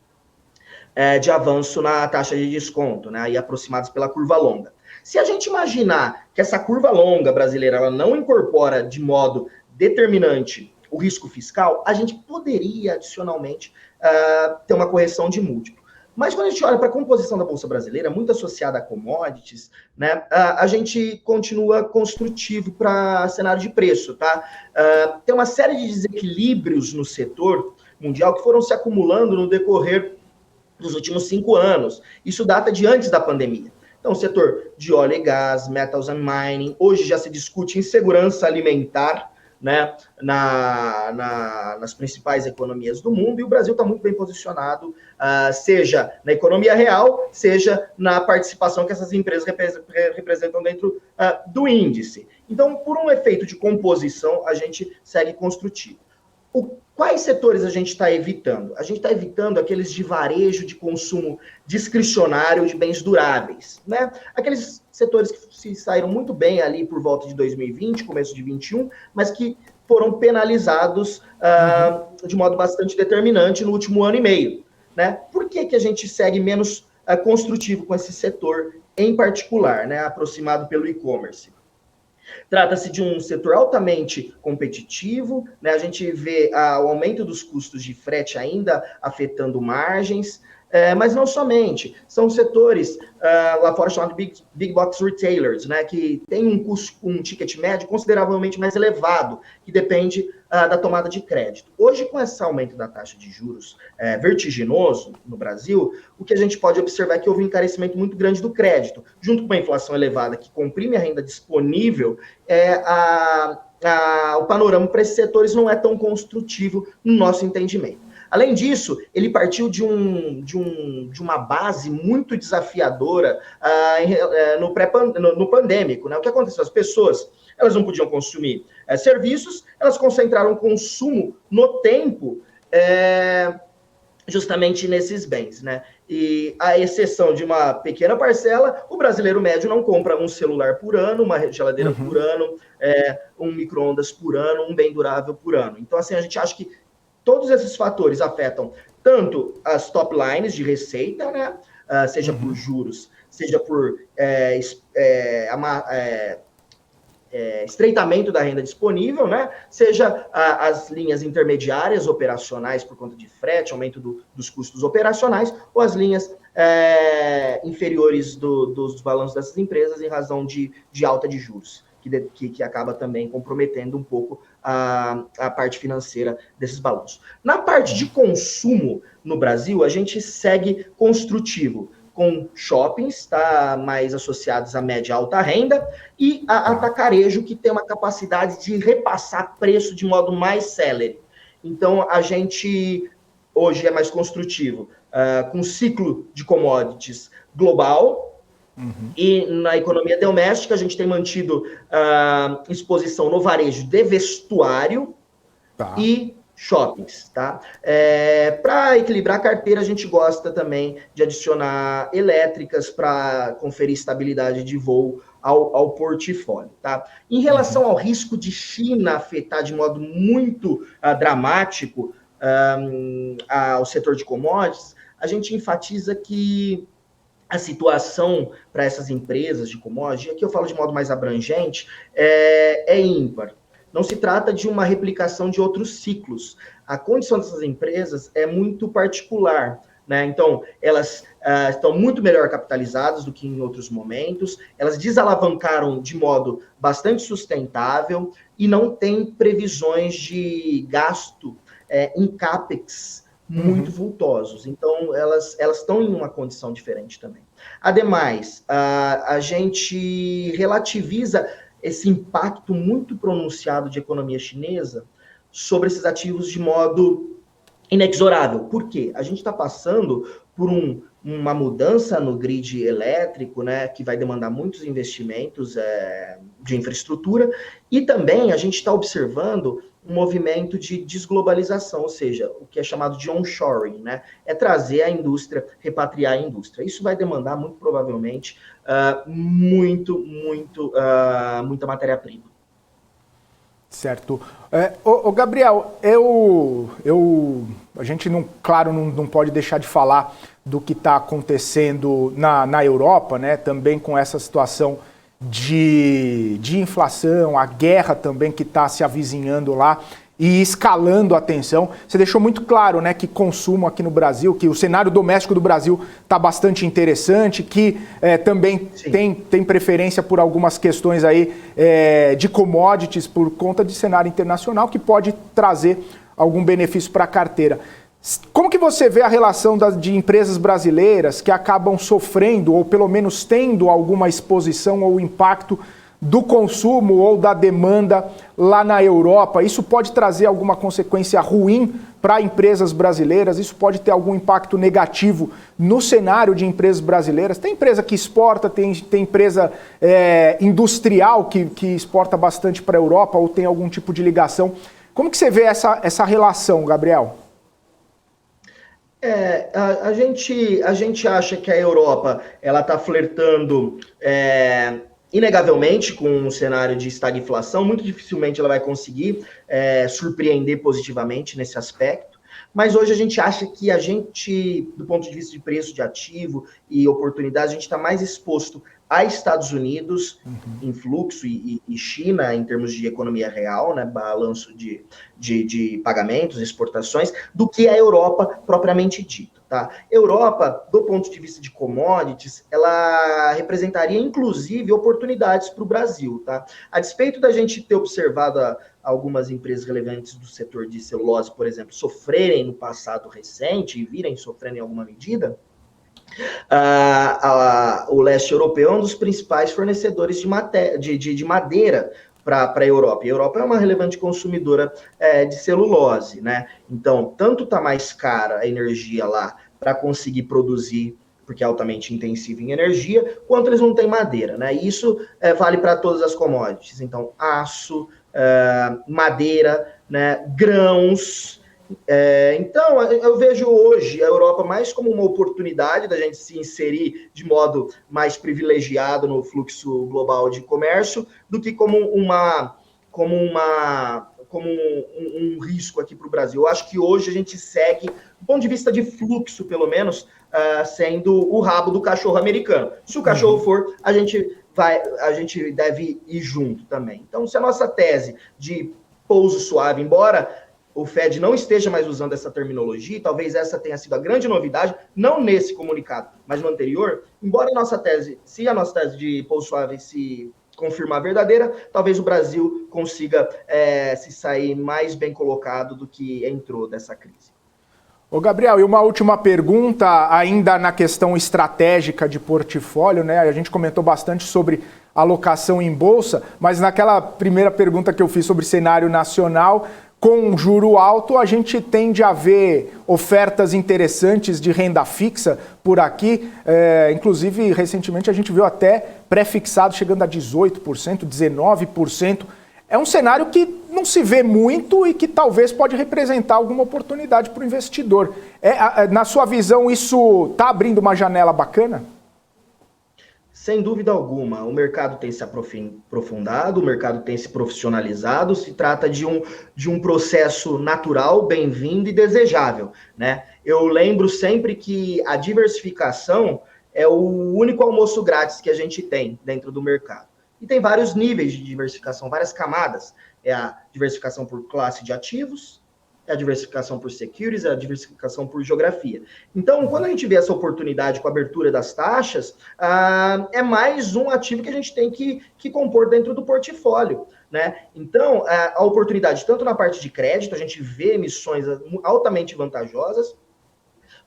S7: de avanço na taxa de desconto, né, e aproximados pela curva longa. Se a gente imaginar que essa curva longa brasileira ela não incorpora de modo determinante o risco fiscal, a gente poderia, adicionalmente, ter uma correção de múltiplo. Mas quando a gente olha para a composição da Bolsa Brasileira, muito associada a commodities, né, a gente continua construtivo para cenário de preço, tá? Tem uma série de desequilíbrios no setor mundial que foram se acumulando no decorrer dos últimos 5 anos. Isso data de antes da pandemia. Então, o setor de óleo e gás, metals and mining, hoje já se discute insegurança alimentar, né, nas principais economias do mundo, e o Brasil está muito bem posicionado, seja na economia real, seja na participação que essas empresas representam dentro do índice. Então, por um efeito de composição, a gente segue construtivo. Quais setores a gente está evitando? A gente está evitando aqueles de varejo, de consumo discricionário de bens duráveis, né? Aqueles setores que se saíram muito bem ali por volta de 2020, começo de 2021, mas que foram penalizados de modo bastante determinante no último ano e meio, né? Por que a gente segue menos construtivo com esse setor em particular, né? Aproximado pelo e-commerce? Trata-se de um setor altamente competitivo, né? A gente vê o aumento dos custos de frete ainda afetando margens, Mas não somente, são setores lá fora chamados Big Box Retailers, né, que tem um ticket médio consideravelmente mais elevado, que depende da tomada de crédito. Hoje, com esse aumento da taxa de juros vertiginoso no Brasil, o que a gente pode observar é que houve um encarecimento muito grande do crédito, junto com a inflação elevada que comprime a renda disponível, o panorama para esses setores não é tão construtivo no nosso entendimento. Além disso, ele partiu de uma base muito desafiadora no pandêmico. Né? O que aconteceu? As pessoas elas não podiam consumir serviços, elas concentraram o consumo no tempo justamente nesses bens. Né? E à exceção de uma pequena parcela, o brasileiro médio não compra um celular por ano, uma geladeira por ano, um micro-ondas por ano, um bem durável por ano. Então, assim, a gente acha que todos esses fatores afetam tanto as top lines de receita, né? Seja por juros, seja por estreitamento da renda disponível, né? Seja as linhas intermediárias operacionais por conta de frete, aumento dos custos operacionais, ou as linhas inferiores dos balanços dessas empresas em razão de alta de juros, que acaba também comprometendo um pouco a parte financeira desses balanços. Na parte de consumo no Brasil, a gente segue construtivo, com shoppings, tá, mais associados à média e alta renda, e a atacarejo, que tem uma capacidade de repassar preço de modo mais célere. Então, a gente hoje é mais construtivo, com ciclo de commodities global. E na economia doméstica, a gente tem mantido exposição no varejo de vestuário e shoppings. Tá? Para equilibrar a carteira, a gente gosta também de adicionar elétricas para conferir estabilidade de voo ao portfólio. Tá? Em relação ao risco de China afetar de modo muito dramático ao setor de commodities, a gente enfatiza que a situação para essas empresas de commodities, aqui eu falo de modo mais abrangente, é ímpar. Não se trata de uma replicação de outros ciclos. A condição dessas empresas é muito particular, né? Então, elas estão muito melhor capitalizadas do que em outros momentos, elas desalavancaram de modo bastante sustentável e não têm previsões de gasto em CAPEX muito vultosos. Então, elas estão em uma condição diferente também. Ademais, a gente relativiza esse impacto muito pronunciado de economia chinesa sobre esses ativos de modo inexorável. Por quê? A gente está passando por uma mudança no grid elétrico, né, que vai demandar muitos investimentos de infraestrutura, e também a gente está observando um movimento de desglobalização, ou seja, o que é chamado de onshoring, né? É trazer a indústria, repatriar a indústria. Isso vai demandar, muito provavelmente, muita matéria-prima.
S1: Certo. Gabriel, a gente, não pode deixar de falar do que está acontecendo na Europa, né? Também com essa situação de inflação, a guerra também que está se avizinhando lá e escalando a tensão. Você deixou muito claro, né, que consumo aqui no Brasil, que o cenário doméstico do Brasil está bastante interessante, que também tem preferência por algumas questões aí de commodities por conta de cenário internacional, que pode trazer algum benefício para a carteira. Como que você vê a relação de empresas brasileiras que acabam sofrendo, ou pelo menos tendo alguma exposição ou impacto do consumo ou da demanda lá na Europa? Isso pode trazer alguma consequência ruim para empresas brasileiras? Isso pode ter algum impacto negativo no cenário de empresas brasileiras? Tem empresa que exporta, tem empresa industrial que exporta bastante para a Europa ou tem algum tipo de ligação. Como que você vê essa relação, Gabriel?
S7: A gente acha que a Europa ela está flertando inegavelmente com um cenário de estagflação. Muito dificilmente ela vai conseguir surpreender positivamente nesse aspecto, mas hoje a gente acha que do ponto de vista de preço de ativo e oportunidades, a gente está mais exposto a Estados Unidos em fluxo e China em termos de economia real, né, balanço de pagamentos, exportações, do que a Europa propriamente dita. Tá? Europa, do ponto de vista de commodities, ela representaria inclusive oportunidades para o Brasil. Tá? A despeito da gente ter observado algumas empresas relevantes do setor de celulose, por exemplo, sofrerem no passado recente e virem sofrendo em alguma medida, o leste europeu é um dos principais fornecedores de madeira para a Europa. E a Europa é uma relevante consumidora de celulose, né? Então, tanto está mais cara a energia lá para conseguir produzir, porque é altamente intensivo em energia, quanto eles não têm madeira, né? E isso vale para todas as commodities. Então, aço, madeira, né? Grãos. Então, eu vejo hoje a Europa mais como uma oportunidade da gente se inserir de modo mais privilegiado no fluxo global de comércio do que como um risco aqui para o Brasil. Eu acho que hoje a gente segue, do ponto de vista de fluxo, pelo menos, sendo o rabo do cachorro americano. Se o cachorro for, a gente deve ir junto também. Então, se a nossa tese de pouso suave, embora o Fed não esteja mais usando essa terminologia, talvez essa tenha sido a grande novidade, não nesse comunicado, mas no anterior, embora a nossa tese de pouso suave se confirmar verdadeira, talvez o Brasil consiga se sair mais bem colocado do que entrou dessa crise.
S1: Ô Gabriel, e uma última pergunta, ainda na questão estratégica de portfólio, né? A gente comentou bastante sobre alocação em bolsa, mas naquela primeira pergunta que eu fiz sobre cenário nacional, com juro alto, a gente tende a ver ofertas interessantes de renda fixa por aqui. Inclusive, recentemente, a gente viu até pré-fixado chegando a 18%, 19%. É um cenário que não se vê muito e que talvez pode representar alguma oportunidade para o investidor. Na sua visão, isso está abrindo uma janela bacana?
S7: Sem dúvida alguma, o mercado tem se aprofundado, o mercado tem se profissionalizado, se trata de um processo natural, bem-vindo e desejável, né? Eu lembro sempre que a diversificação é o único almoço grátis que a gente tem dentro do mercado. E tem vários níveis de diversificação, várias camadas. É a diversificação por classe de ativos, é a diversificação por securities, é a diversificação por geografia. Então, quando a gente vê essa oportunidade com a abertura das taxas, é mais um ativo que a gente tem que compor dentro do portfólio, né? Então, a oportunidade, tanto na parte de crédito, a gente vê emissões altamente vantajosas,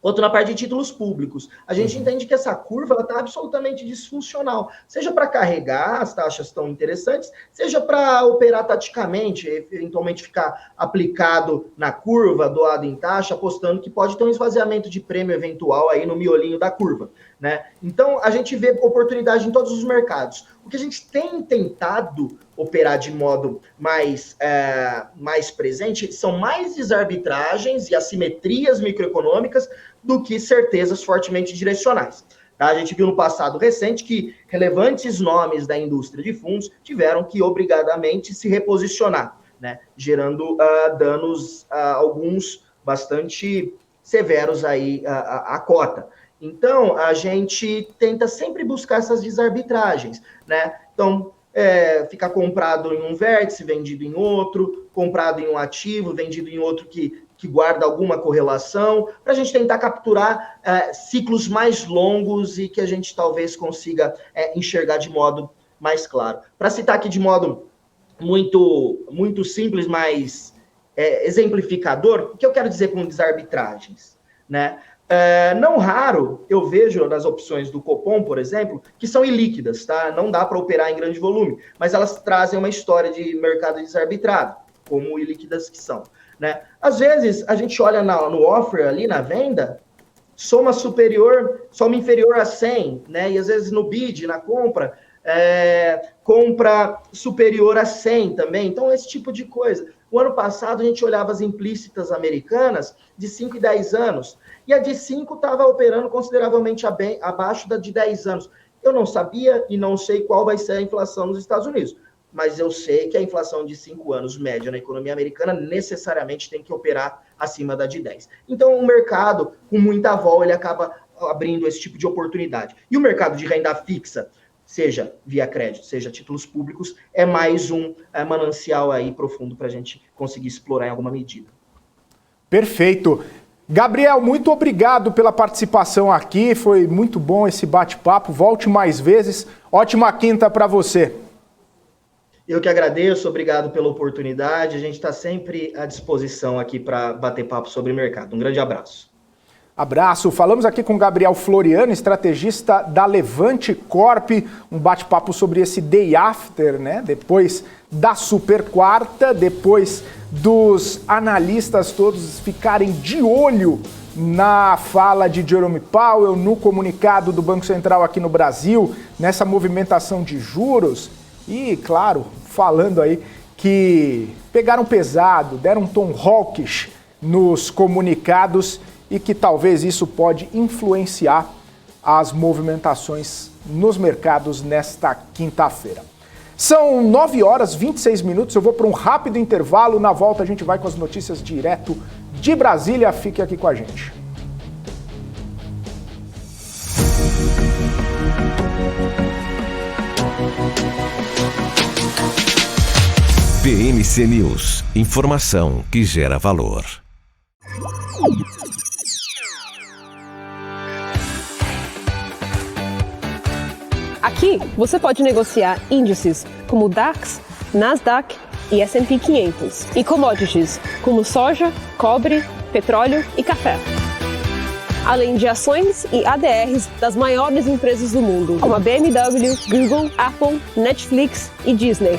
S7: quanto na parte de títulos públicos. A gente entende que essa curva está absolutamente disfuncional, seja para carregar as taxas tão interessantes, seja para operar taticamente, eventualmente ficar aplicado na curva, doado em taxa, apostando que pode ter um esvaziamento de prêmio eventual aí no miolinho da curva, né? Então, a gente vê oportunidade em todos os mercados. O que a gente tem tentado operar de modo mais presente são mais desarbitragens e assimetrias microeconômicas do que certezas fortemente direcionais. Tá? A gente viu no passado recente que relevantes nomes da indústria de fundos tiveram que obrigadamente se reposicionar, né? Gerando danos, alguns bastante severos aí à cota. Então, a gente tenta sempre buscar essas desarbitragens, né? Então, ficar comprado em um vértice, vendido em outro, comprado em um ativo, vendido em outro que guarda alguma correlação, para a gente tentar capturar ciclos mais longos e que a gente talvez consiga enxergar de modo mais claro. Para citar aqui de modo muito, muito simples, mas exemplificador, o que eu quero dizer com desarbitragens, né? Não raro, eu vejo nas opções do Copom, por exemplo, que são ilíquidas, tá? Não dá para operar em grande volume, mas elas trazem uma história de mercado desarbitrado, como ilíquidas que são, né? Às vezes, a gente olha no offer ali, na venda, soma inferior a 100, né? E às vezes no bid, na compra, compra superior a 100 também. Então, esse tipo de coisa. O ano passado, a gente olhava as implícitas americanas de 5 e 10 anos, e a de 5 estava operando consideravelmente abaixo da de 10 anos. Eu não sabia e não sei qual vai ser a inflação nos Estados Unidos, mas eu sei que a inflação de 5 anos média na economia americana necessariamente tem que operar acima da de 10. Então, o mercado, com muita vol, ele acaba abrindo esse tipo de oportunidade. E o mercado de renda fixa, seja via crédito, seja títulos públicos, é mais um manancial aí profundo para a gente conseguir explorar em alguma medida.
S1: Perfeito. Gabriel, muito obrigado pela participação aqui, foi muito bom esse bate-papo, volte mais vezes, ótima quinta para você.
S7: Eu que agradeço, obrigado pela oportunidade, a gente está sempre à disposição aqui para bater papo sobre mercado. Um grande abraço.
S1: Abraço, falamos aqui com Gabriel Floriano, estrategista da Levante Corp, um bate-papo sobre esse day after, né? Depois da super quarta, depois dos analistas todos ficarem de olho na fala de Jerome Powell, no comunicado do Banco Central aqui no Brasil, nessa movimentação de juros e, claro, falando aí que pegaram pesado, deram um tom hawkish nos comunicados e que talvez isso pode influenciar as movimentações nos mercados nesta quinta-feira. São 9 horas e 26 minutos, eu vou para um rápido intervalo, na volta a gente vai com as notícias direto de Brasília, fique aqui com a gente.
S2: PMC News, informação que gera valor.
S8: Aqui você pode negociar índices como DAX, Nasdaq e S&P 500 e commodities como soja, cobre, petróleo e café. Além de ações e ADRs das maiores empresas do mundo, como a BMW, Google, Apple, Netflix e Disney.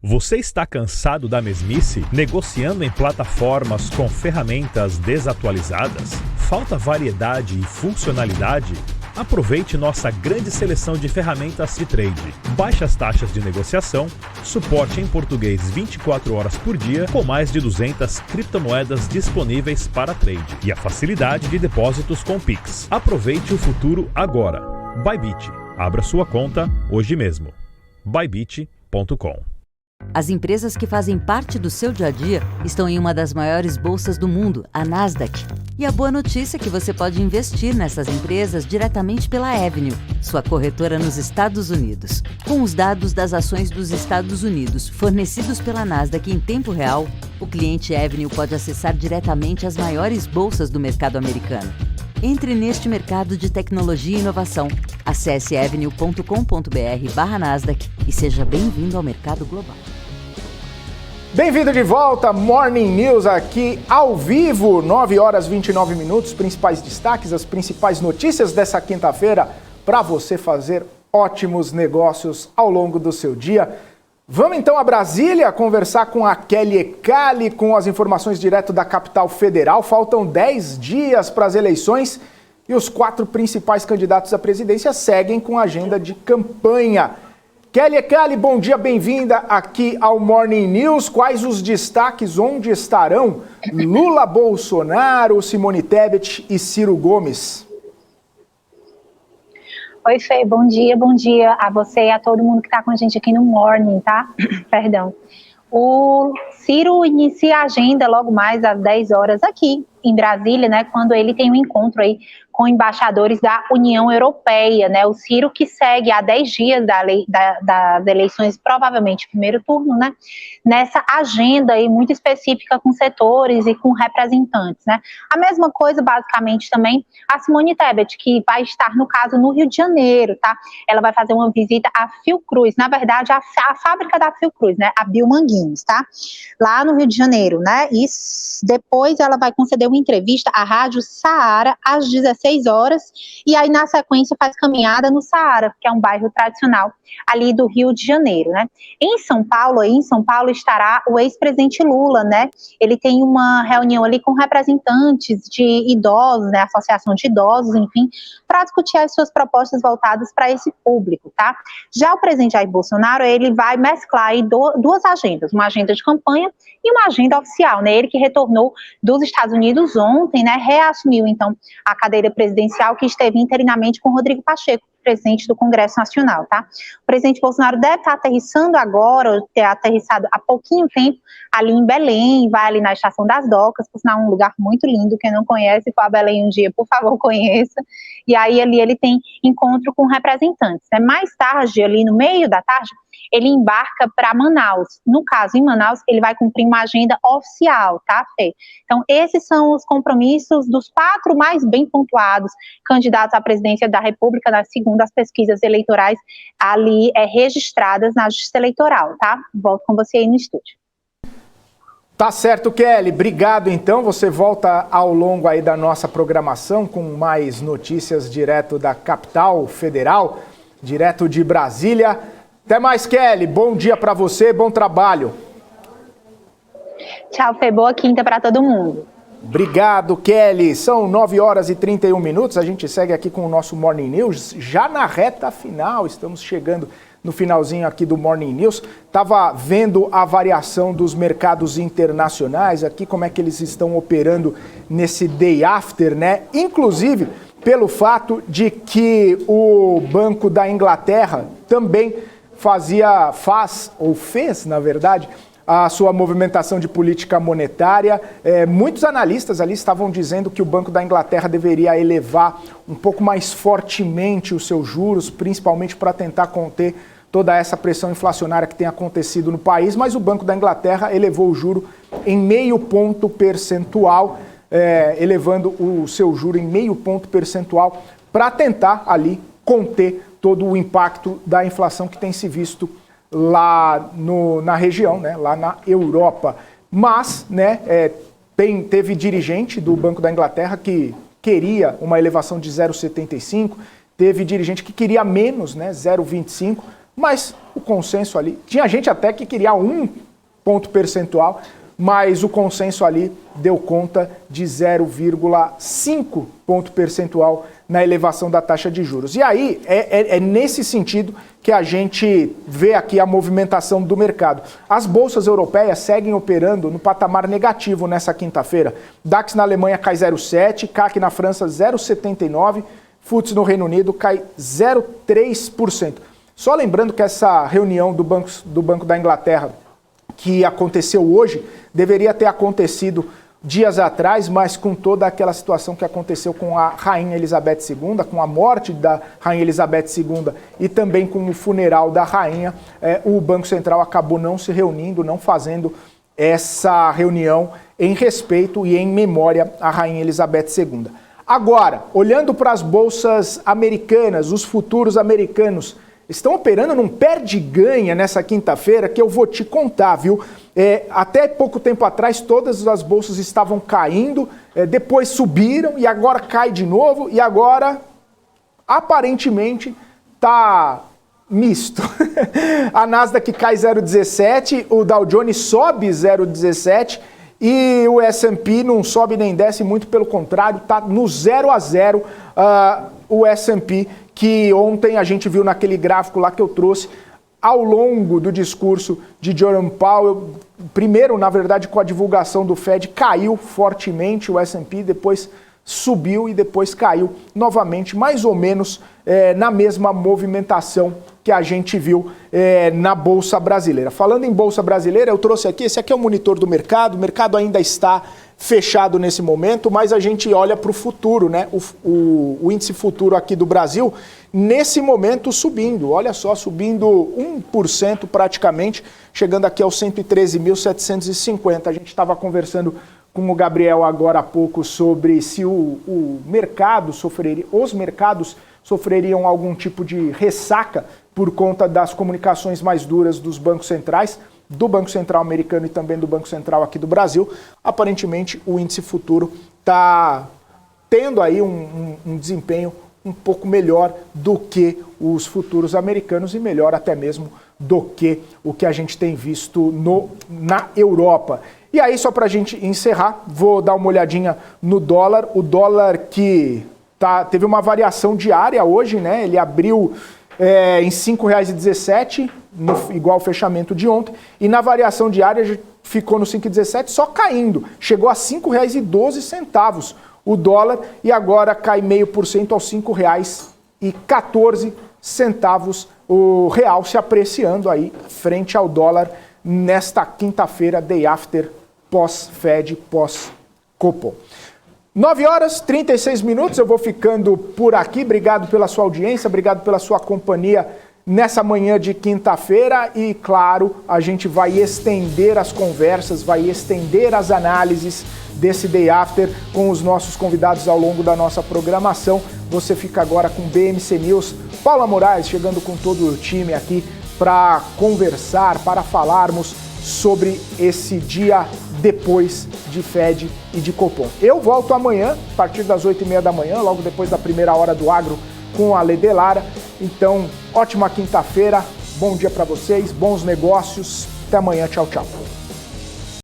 S6: Você está cansado da mesmice? Negociando em plataformas com ferramentas desatualizadas? Falta variedade e funcionalidade? Aproveite nossa grande seleção de ferramentas de trade. Baixas taxas de negociação, suporte em português 24 horas por dia, com mais de 200 criptomoedas disponíveis para trade e a facilidade de depósitos com Pix. Aproveite o futuro agora. Bybit. Abra sua conta hoje mesmo. Bybit.com.
S3: As empresas que fazem parte do seu dia a dia estão em uma das maiores bolsas do mundo, a Nasdaq. E a boa notícia é que você pode investir nessas empresas diretamente pela Avenue, sua corretora nos Estados Unidos. Com os dados das ações dos Estados Unidos fornecidos pela Nasdaq em tempo real, o cliente Avenue pode acessar diretamente as maiores bolsas do mercado americano. Entre neste mercado de tecnologia e inovação. Acesse avenue.com.br/Nasdaq e seja bem-vindo ao mercado global.
S1: Bem-vindo de volta, Morning News aqui ao vivo, 9 horas e 29 minutos, principais destaques, as principais notícias dessa quinta-feira para você fazer ótimos negócios ao longo do seu dia. Vamos então a Brasília conversar com a Kelly Ecali com as informações direto da capital federal. Faltam 10 dias para as eleições e os 4 principais candidatos à presidência seguem com a agenda de campanha. Kelly Ecali, bom dia, bem-vinda aqui ao Morning News. Quais os destaques, onde estarão Lula, Bolsonaro, Simone Tebet e Ciro Gomes?
S9: Oi, Fê, bom dia a você e a todo mundo que está com a gente aqui no Morning, tá? Perdão. O Ciro inicia a agenda logo mais às 10 horas aqui em Brasília, né, quando ele tem um encontro aí com embaixadores da União Europeia, né, o Ciro que segue há 10 dias das eleições, provavelmente primeiro turno, né, nessa agenda aí muito específica com setores e com representantes, né. A mesma coisa, basicamente, também a Simone Tebet, que vai estar, no caso, no Rio de Janeiro, tá, ela vai fazer uma visita à Fiocruz, na verdade, a fábrica da Fiocruz, né, a Biomanguinhos, tá, lá no Rio de Janeiro, né, e depois ela vai conceder uma entrevista à Rádio Saara às 16 horas, e aí na sequência faz caminhada no Saara, que é um bairro tradicional ali do Rio de Janeiro, né? Em São Paulo estará o ex-presidente Lula, né? Ele tem uma reunião ali com representantes de idosos, né? Associação de idosos, enfim, para discutir as suas propostas voltadas para esse público, tá? Já o presidente Jair Bolsonaro, ele vai mesclar aí duas agendas, uma agenda de campanha e uma agenda oficial, né? Ele que retornou dos Estados Unidos ontem, né? Reassumiu, então, a cadeira presidencial que esteve interinamente com Rodrigo Pacheco, presidente do Congresso Nacional, tá? O presidente Bolsonaro deve estar aterrissando agora, ou ter aterrissado há pouquinho tempo, ali em Belém, vai ali na Estação das Docas, por sinal um lugar muito lindo, quem não conhece, for a Belém um dia, por favor, conheça, e aí ali ele tem encontro com representantes, né? Mais tarde, ali no meio da tarde, ele embarca para Manaus. No caso, em Manaus, ele vai cumprir uma agenda oficial, tá, Fê? Então, esses são os compromissos dos 4 mais bem pontuados candidatos à presidência da República, segundo as pesquisas eleitorais ali registradas na Justiça Eleitoral, tá? Volto com você aí no estúdio.
S1: Tá certo, Kelly. Obrigado, então. Você volta ao longo aí da nossa programação com mais notícias direto da capital federal, direto de Brasília. Até mais, Kelly. Bom dia para você, bom trabalho.
S9: Tchau, Fê. Boa quinta para todo mundo.
S1: Obrigado, Kelly. São 9 horas e 31 minutos. A gente segue aqui com o nosso Morning News, já na reta final. Estamos chegando no finalzinho aqui do Morning News. Estava vendo a variação dos mercados internacionais aqui, como é que eles estão operando nesse day after, né? Inclusive, pelo fato de que o Banco da Inglaterra também fez, na verdade, a sua movimentação de política monetária. Muitos analistas ali estavam dizendo que o Banco da Inglaterra deveria elevar um pouco mais fortemente os seus juros, principalmente para tentar conter toda essa pressão inflacionária que tem acontecido no país, mas o Banco da Inglaterra elevou o juro em 0,5 ponto percentual, elevando o seu juro em 0,5 ponto percentual para tentar ali conter todo o impacto da inflação que tem se visto lá na região, né, lá na Europa. Mas, né, teve dirigente do Banco da Inglaterra que queria uma elevação de 0,75, teve dirigente que queria menos, né, 0,25, mas o consenso ali, tinha gente até que queria 1 ponto percentual, mas o consenso ali deu conta de 0,5 ponto percentual na elevação da taxa de juros. E aí, é nesse sentido que a gente vê aqui a movimentação do mercado. As bolsas europeias seguem operando no patamar negativo nessa quinta-feira. DAX na Alemanha cai 0,7%, CAC na França 0,79%, FTSE no Reino Unido cai 0,3%. Só lembrando que essa reunião do Banco da Inglaterra, que aconteceu hoje, deveria ter acontecido dias atrás, mas com toda aquela situação que aconteceu com a Rainha Elizabeth II, com a morte da Rainha Elizabeth II e também com o funeral da Rainha, o Banco Central acabou não se reunindo, não fazendo essa reunião em respeito e em memória à Rainha Elizabeth II. Agora, olhando para as bolsas americanas, os futuros americanos estão operando num perde-ganha nessa quinta-feira que eu vou te contar, viu? Até pouco tempo atrás todas as bolsas estavam caindo, depois subiram e agora cai de novo e agora aparentemente tá misto. A Nasdaq cai 0,17, o Dow Jones sobe 0,17 e o S&P não sobe nem desce, muito pelo contrário, tá no 0 a 0 o S&P, que ontem a gente viu naquele gráfico lá que eu trouxe, ao longo do discurso de Jerome Powell, primeiro, na verdade, com a divulgação do Fed, caiu fortemente o S&P, depois subiu e depois caiu novamente, mais ou menos na mesma movimentação que a gente viu na Bolsa Brasileira. Falando em Bolsa Brasileira, eu trouxe aqui, esse aqui é o monitor do mercado, o mercado ainda está fechado nesse momento, mas a gente olha para o futuro, né? O índice futuro aqui do Brasil, nesse momento subindo, olha só, subindo 1% praticamente, chegando aqui aos 113.750. A gente estava conversando com o Gabriel agora há pouco sobre se os mercados sofreriam algum tipo de ressaca por conta das comunicações mais duras dos bancos centrais. do Banco Central americano e também do Banco Central aqui do Brasil, aparentemente o índice futuro está tendo aí um desempenho um pouco melhor do que os futuros americanos e melhor até mesmo do que o que a gente tem visto na Europa. E aí, só para a gente encerrar, vou dar uma olhadinha no dólar. O dólar que teve uma variação diária hoje, né? Ele abriu em R$ 5,17, igual ao fechamento de ontem, e na variação diária ficou no 5,17, só caindo. Chegou a R$ 5,12 o dólar e agora cai 0,5% aos R$ 5,14, o real se apreciando aí frente ao dólar nesta quinta-feira, day after, pós-Fed, pós-Copom. 9h36, eu vou ficando por aqui. Obrigado pela sua audiência, obrigado pela sua companhia nessa manhã de quinta-feira e, claro, a gente vai estender as conversas, vai estender as análises desse Day After com os nossos convidados ao longo da nossa programação. Você fica agora com BMC News, Paula Moraes chegando com todo o time aqui para conversar, para falarmos sobre esse dia depois de Fed e de Copom. Eu volto amanhã, a partir das 8h30 da manhã, logo depois da primeira hora do agro, com a Lede Lara. Então, ótima quinta-feira, bom dia para vocês, bons negócios, até amanhã, tchau, tchau.